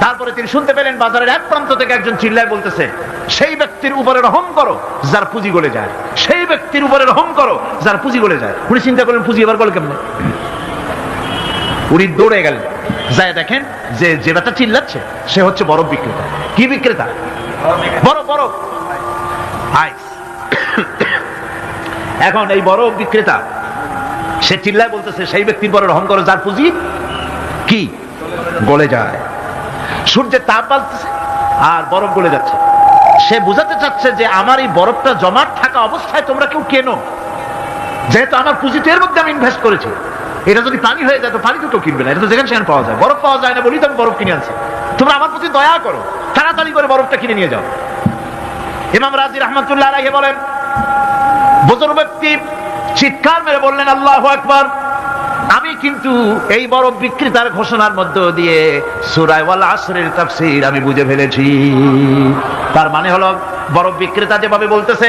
তারপরে তিনি শুনতে পেলেন বাজারের এক প্রান্ত থেকে একজন চিল্লায় বলতেছে, সেই ব্যক্তির উপরে রহম করো যার পুঁজি গলে যায়, সেই ব্যক্তির উপরে রহম করো যার পুঁজি গলে যায়। উনি চিন্তা করলেন পুঁজি এবার গলে কেমনে? উনি দৌড়ে গেলেন, যায় দেখেন যে যে ব্যাটা চিল্লাচ্ছে সে হচ্ছে বরফ বিক্রেতা। কি বিক্রেতা? বরফ আইস। এখন এই বরফ বিক্রেতা সে চিল্লায় বলতেছে, সেই ব্যক্তির উপরে রহম করো যার পুঁজি কি গলে যায়। সূর্যের তাপ বাড়তেছে আর বরফ গলে যাচ্ছে। সে বুঝাতে চাচ্ছে যে আমার এই বরফটা জমাট থাকা অবস্থায় তোমরা কেউ কেনো, যেহেতু আমার পুঁজিতে এর মধ্যে আমি ইনভেস্ট করেছি। এটা যদি পানি হয়ে যায় তো পানি তো কেউ কিনবে না, এটা তো যেখানে সেখানে পাওয়া যায়। বরফ পাওয়া যায় না বলি তো আমি বরফ কিনে আনছি। তোমরা আমার প্রতি দয়া করো, তাড়াতাড়ি করে বরফটা কিনে নিয়ে যাও। ইমাম রাজি রহমতুল্লাহ আলাইহি বলেন, বুজুর্গ ব্যক্তি চিৎকার মেরে বললেন, আল্লাহু আকবার। আমি কিন্তু এই বরফ বিক্রেতার ঘোষণার মধ্য দিয়ে সূরা আল আসরের তাফসীর আমি বুঝে ফেলেছি। তার মানে হলো বরফ বিক্রেতা যেভাবে বলতেছে,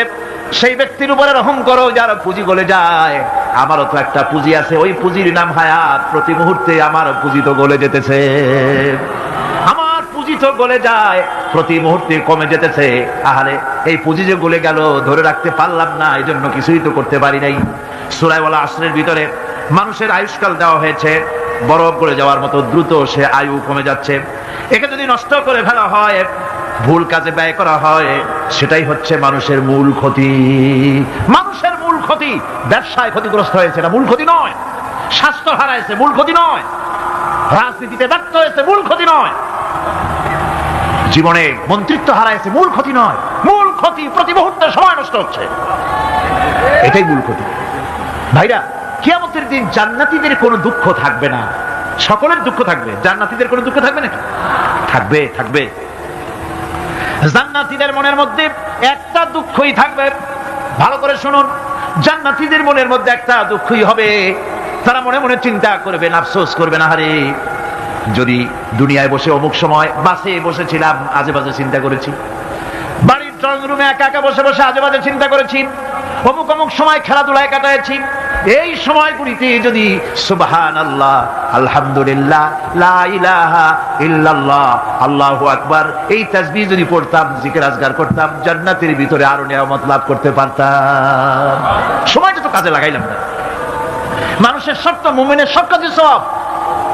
সেই ব্যক্তির উপরে রহম করো যার পুঁজি গলে যায়। আমারও তো একটা পুঁজি আছে, ওই পুঁজির নাম হায়াত। প্রতি মুহূর্তে আমার পুঁজি তো গলে যেতেছে, আমার পুঁজি তো গলে যায়, প্রতি মুহূর্তে কমে যেতেছে। আহারে, এই পুঁজি যে গলে গেল ধরে রাখতে পারলাম না, এই জন্য কিছুই তো করতে পারি নাই। সূরা আল আসরের ভিতরে মানুষের আয়ুষ্কাল দেওয়া হয়েছে, বরফ গলে যাওয়ার মতো দ্রুত সে আয়ু কমে যাচ্ছে। একে যদি নষ্ট করে ফেলা হয়, ভুল কাজে ব্যয় করা হয়, সেটাই হচ্ছে মানুষের মূল ক্ষতি। মানুষের মূল ক্ষতি। ব্যবসায় ক্ষতিগ্রস্ত হয়েছে, না মূল ক্ষতি নয়। স্বাস্থ্য হারাইছে, মূল ক্ষতি নয়। রাজনীতিতে ব্যর্থ হয়েছে, মূল ক্ষতি নয়। জীবনে মন্ত্রিত্ব হারাইছে, মূল ক্ষতি নয়। মূল ক্ষতি প্রতি মুহূর্তে সময় নষ্ট হচ্ছে, এটাই মূল ক্ষতি। ভাইরা, কিয়ামতের দিন জান্নাতীদের কোনো দুঃখ থাকবে না, সকলের দুঃখ থাকবে। জান্নাতীদের কোনো দুঃখ থাকবে নাকি? থাকবে, থাকবে। জান্নাতীদের মনের মধ্যে একটা দুঃখই থাকবে। ভালো করে শুনুন, জান্নাতীদের মনের মধ্যে একটা দুঃখই হবে। তারা মনে মনে চিন্তা করবেন, আফসোস করবেন, আহারে যদি দুনিয়ায় বসে অমুক সময় বাসে বসেছিলাম, আজে বাজে চিন্তা করেছি, বাড়ির ড্রয়িং রুমে একা একা বসে বসে আজে বাজে চিন্তা করেছি, অমুক অমুক সময় খেলাধুলায় কাটাইছি। এই সময়গুলিতে যদি সুবহানাল্লাহ, আলহামদুলিল্লাহ, লা ইলাহা ইল্লাল্লাহ, আল্লাহু আকবার এই তাসবিহ যদি পড়তাম, জিকির আজগার করতাম, জান্নাতের ভিতরে আরো নিয়ামত লাভ করতে পারতাম। সময়টা তো কাজে লাগাইলাম না। মানুষের সব তো, মুমিনের সব কাজে সব।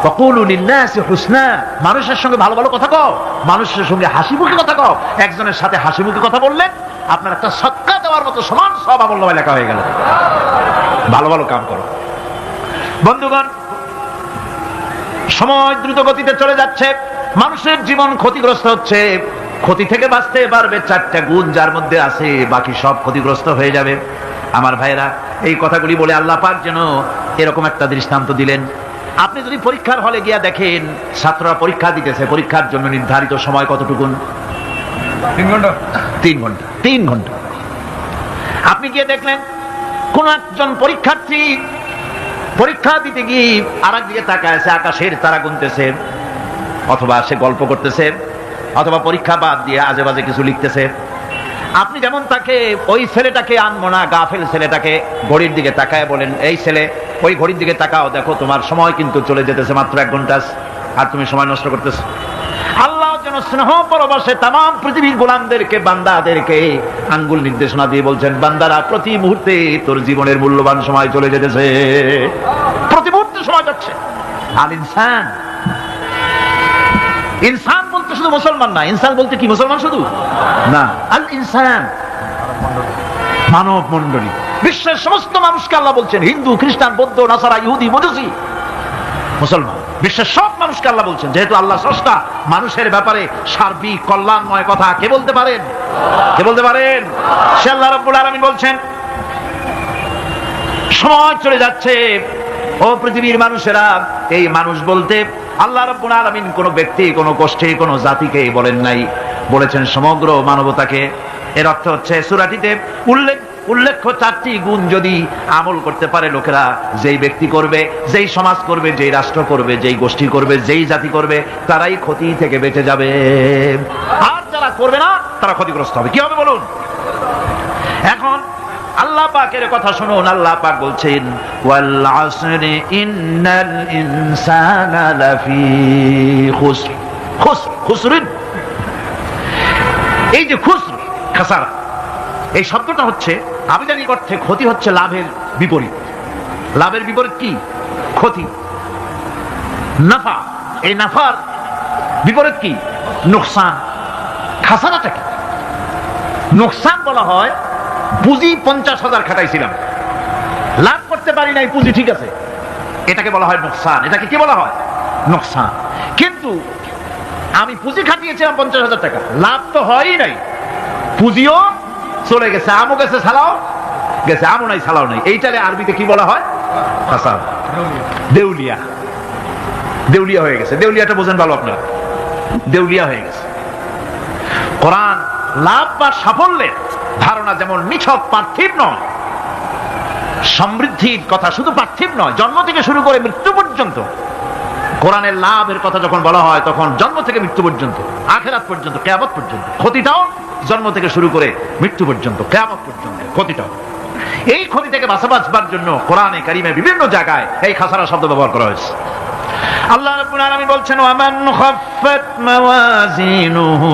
ওয়াকুলু লিন-নাসি হুসনা, মানুষের সঙ্গে ভালো ভালো কথা কও, মানুষের সঙ্গে হাসি মুখে কথা কও। একজনের সাথে হাসি মুখে কথা বললেন, আপনার একটা সদকা দেওয়ার মতো সমান সওয়াব আমলনামায় লেখা হয়ে গেল। ভালো ভালো কাম করো। বন্ধুগণ, সময় দ্রুত গতিতে চলে যাচ্ছে, মানুষের জীবন ক্ষতিগ্রস্ত হচ্ছে। ক্ষতি থেকে বাঁচতে পারবে 4টা গুণ যার মধ্যে আছে, বাকি সব ক্ষতিগ্রস্ত হয়ে যাবে। আমার ভাইরা, এই কথাগুলি বলে আল্লাহ পাক যেন এরকম একটা দৃষ্টান্ত দিলেন। আপনি যদি পরীক্ষার হলে গিয়া দেখেন, ছাত্ররা পরীক্ষা দিতেছে, পরীক্ষার জন্য নির্ধারিত সময় কতটুকুন? 3 ঘন্টা। 3 ঘন্টা। আপনি গিয়ে দেখলেন কোন একজন পরীক্ষার্থী পরীক্ষা দিতে গিয়ে আর একদিকে তাকায় আছে, আকাশের তারা গুনতেছে, অথবা সে গল্প করতেছে, অথবা পরীক্ষা বাদ দিয়ে আজে বাজে কিছু লিখতেছে। আপনি যেমন তাকে, ওই ছেলেটাকে আনবো না, গাফেল ছেলেটাকে ঘড়ির দিকে তাকায় বলেন, এই ছেলে ওই ঘড়ির দিকে তাকাও, দেখো তোমার সময় কিন্তু চলে যেতেছে মাত্র 1 ঘন্টা, আর তুমি সময় নষ্ট করতেছ। আল্লাহ যেন স্নেহ পরবশে তাম পৃথিবীর গোলামদেরকে, বান্দাদেরকে আঙ্গুল নির্দেশনা দিয়ে বলছেন, বান্দারা প্রতি মুহূর্তে তোর জীবনের মূল্যবান সময় চলে যেতেছে, প্রতি মুহূর্তে সময় যাচ্ছে। আল ইনসান, ইনসান বলতে শুধু মুসলমান না, ইনসান বলতে কি মুসলমান শুধু না, আল ইনসান মানব মণ্ডলী, বিশ্বের সমস্ত মানুষকে আল্লাহ বলছেন, হিন্দু, খ্রিস্টান, বৌদ্ধ, নাসারা, ইহুদি, মজুসি, মুসলমান, বিশ্বের সব মানুষকে আল্লাহ বলছেন। যেহেতু আল্লাহ স্রষ্টা, মানুষের ব্যাপারে সার্বিক কল্যাণময় কথা কে বলতে পারেন? কে বলতে পারেন? সে আল্লাহ রাব্বুল আলামিন বলছেন, সময় চলে যাচ্ছে ও পৃথিবীর মানুষেরা। এই মানুষ বলতে আল্লাহ রাব্বুল আলামিন কোন ব্যক্তি, কোন গোষ্ঠী, কোন জাতিকে বলেন নাই, বলেছেন সমগ্র মানবতাকে। এর অর্থ হচ্ছে সূরাটিতে উল্লেখ্য 4টি গুণ যদি আমল করতে পারে লোকেরা, যেই ব্যক্তি করবে, যেই সমাজ করবে, যেই রাষ্ট্র করবে, যেই গোষ্ঠী করবে, যেই জাতি করবে, তারাই ক্ষতি থেকে বেঁচে যাবে। আর যারা করবে না তারা ক্ষতিগ্রস্ত হবে। কি হবে বলুন? এখন আল্লাহ পাকের কথা শুনুন। আল্লাহ পাক বলছেন, ওয়াল আসরি ইন্নাল ইনসানা লাফি খুসর। খুসরিন, এই যে খুসর, খাসারা, এই শব্দটা হচ্ছে আবিধানিক অর্থে ক্ষতি হচ্ছে লাভের বিপরীত। লাভের বিপরীত কি? ক্ষতি। নাফা, এই নাফার বিপরীত কি? নোকসান। খাসারাটা কি? নোকসান বলা হয় পুঁজি 50,000 খাটাইছিলাম, লাভ করতে পারি নাই, পুঁজি ঠিক আছে, এটাকে বলা হয় নোকসান। এটাকে কি বলা হয়? নোকসান। কিন্তু আমি পুঁজি খাটিয়েছিলাম 50,000 টাকা, লাভ তো হয়ই নাই, পুঁজিও চলে গেছে, আমও গেছে, সালাও গেছে, আমও নাই, সালাও নাই। এইটারে আরবিতে কি বলা হয়? খাসার, দেউলিয়া। দেউলিয়া হয়ে গেছে। দেউলিয়াটা বোঝেন ভালো আপনারা, দেউলিয়া হয়ে গেছে। কোরআন লাভ বা সাফল্যের ধারণা যেমন নিছক পার্থিব নয়, সমৃদ্ধির কথা শুধু পার্থিব নয়, জন্ম থেকে শুরু করে মৃত্যু পর্যন্ত। কোরআনের লাভের কথা যখন বলা হয় তখন জন্ম থেকে মৃত্যু পর্যন্ত, আখিরাত পর্যন্ত, কিয়ামত পর্যন্ত। ক্ষতিটাও জন্ম থেকে শুরু করে মৃত্যু পর্যন্ত, কিয়ামত পর্যন্ত ক্ষতিটাও। এই ক্ষতি থেকে বাঁচাবার জন্য কোরআনে কারিমে বিভিন্ন জায়গায় এই খাসারা শব্দ ব্যবহার করা হয়েছে। আল্লাহ রাব্বুল আলামিন বলছেন, ওয়ামান খাফফাত মাওয়াজিনুহু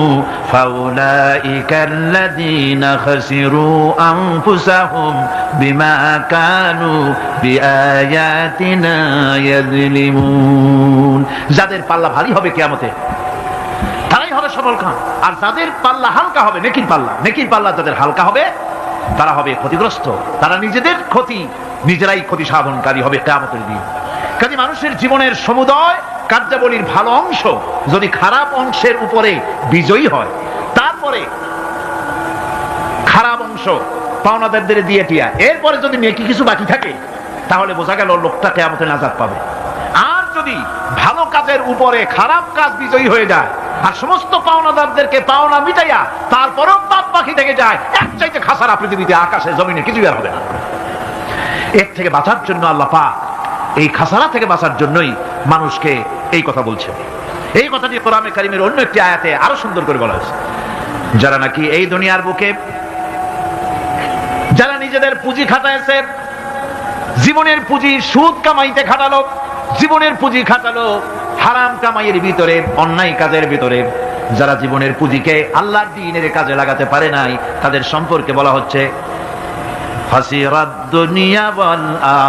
ফাউলাইকাল্লাযীনা খাসিরু আনফুসাহুম বিমা কানু বিআয়াতিনা ইয়াযলিমুন। যাদের পাল্লা ভারী হবে কিয়ামতে তারাই হবে সফলকাম, আর যাদের পাল্লা হালকা হবে, নেকির পাল্লা, নেকির পাল্লা যাদের হালকা হবে তারা হবে ক্ষতিগ্রস্ত। তারা নিজেদের ক্ষতি নিজেরাই ক্ষতি সাধনকারী হবে কিয়ামতের দিন। কাজে মানুষের জীবনের সমুদয় কার্যাবলীর ভালো অংশ যদি খারাপ অংশের উপরে বিজয়ী হয়, তারপরে খারাপ অংশ পাওনাদারদের দিয়ে টিয়া, এরপরে যদি নেকি কিছু বাকি থাকে, তাহলে বোঝা গেল লোকটা কিয়ামতে নাজাত পাবে। আর যদি ভালো কাজের উপরে খারাপ কাজ বিজয়ী হয়ে যায় আর সমস্ত পাওনাদারদেরকে পাওনা মিটাইয়া তারপরেও পাপ বাকি থেকে যায়, এক চাইতে খাসারা পৃথিবীতে, আকাশে, জমিনে কিছু আর হবে না। এর থেকে বাঁচার জন্য আল্লাহ পাক এই খাসারা থেকে বাঁচার জন্যই মানুষকে এই কথা বলছেন। এই কথাটি কোরআনে কারিমের অন্য একটি আয়াতে আরো সুন্দর করে বলা হয়েছে, যারা নাকি এই দুনিয়ার বুকে যারা নিজেদের পুঁজি খাটাইছে, জীবনের পুঁজি সুদ কামাইতে খাটালো, জীবনের পুঁজি খাটালো হারাম কামাইয়ের ভিতরে, অন্যায় কাজের ভিতরে, যারা জীবনের পুঁজিকে আল্লাহর দ্বীনের কাজে লাগাতে পারে নাই, তাদের সম্পর্কে বলা হচ্ছে খাসিরাদ দুনিয়া ওয়াল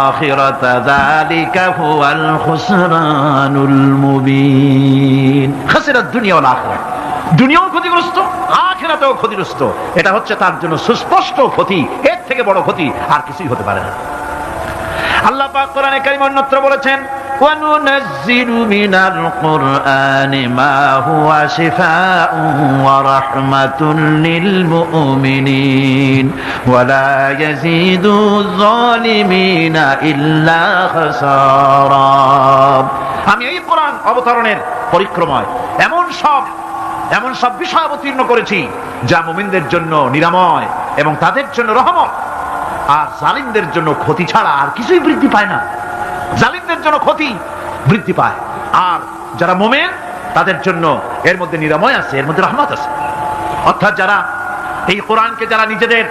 আখিরাতা যালিকা হুয়াল খুসরানুল মুবিন। খাসিরাদ দুনিয়া ওয়াল আখিরাহ, দুনিয়াও ক্ষতিগ্রস্ত, আখিরাতেও ক্ষতিগ্রস্ত। এটা হচ্ছে তার জন্য সুস্পষ্ট ক্ষতি, এর থেকে বড় ক্ষতি আর কিছুই হতে পারে না। আল্লাহ পাক কোরআনে কারীমে অন্যত্র বলেছেন, ওয়া নুনাজ্জিলু মিনাল কুরআনি মা হুয়া শিফাউন ওয়া রাহমাতুন লিল মুমিনিন ওয়া লা ইয়াজিদু যালিমিনা ইল্লা খাসারা। আমি এই কোরআন অবতরণের পরিক্রমায় এমন সব বিষয় অবতীর্ণ করেছি যা মুমিনদের জন্য নিরাময় এবং তাদের জন্য রহমত, আর জালিমদের জন্য ক্ষতি ছাড়া আর কিছুই বৃদ্ধি পায় না। জালিমদের জন্য ক্ষতি বৃদ্ধি পায়, আর যারা মুমিন তাদের জন্য এর মধ্যে নিরাময় আছে, এর মধ্যে রহমত আছে। অর্থাৎ যারা এই কোরআনকে যারা নিজেদের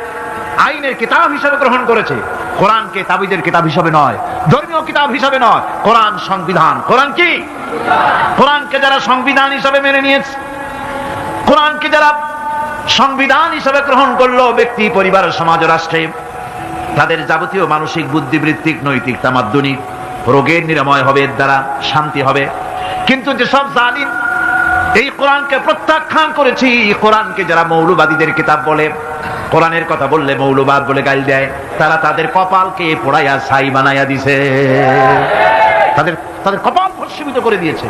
আইনের কিতাব হিসেবে গ্রহণ করেছে, কোরআনকে তাবিজের কিতাব হিসেবে নয়, ধর্মীয় কিতাব হিসেবে নয়, কোরআন সংবিধান। কোরআন কি? কোরআনকে যারা সংবিধান হিসেবে মেনে নিয়েছে, কোরআনকে যারা সংবিধান হিসেবে গ্রহণ করলো, ব্যক্তি, পরিবার, সমাজ, রাষ্ট্রে তাদের যাবতীয় মানসিক, বুদ্ধিবৃত্তিক, নৈতিক, তামাদ্দুনিক রোগের নিরাময় হবে, এর দ্বারা শান্তি হবে। কিন্তু যেসব জালিম এই কোরআনকে প্রত্যাখ্যান করেছি, কোরআনকে যারা মৌলবাদীদের কিতাব বলে, কোরআনের কথা বললে মৌলবাদ বলে গাল দেয়, তারা তাদের কপালকে পোড়াইয়া ছাই বানাইয়া দিছে, তাদের কপাল ভস্মীভূত করে দিয়েছে।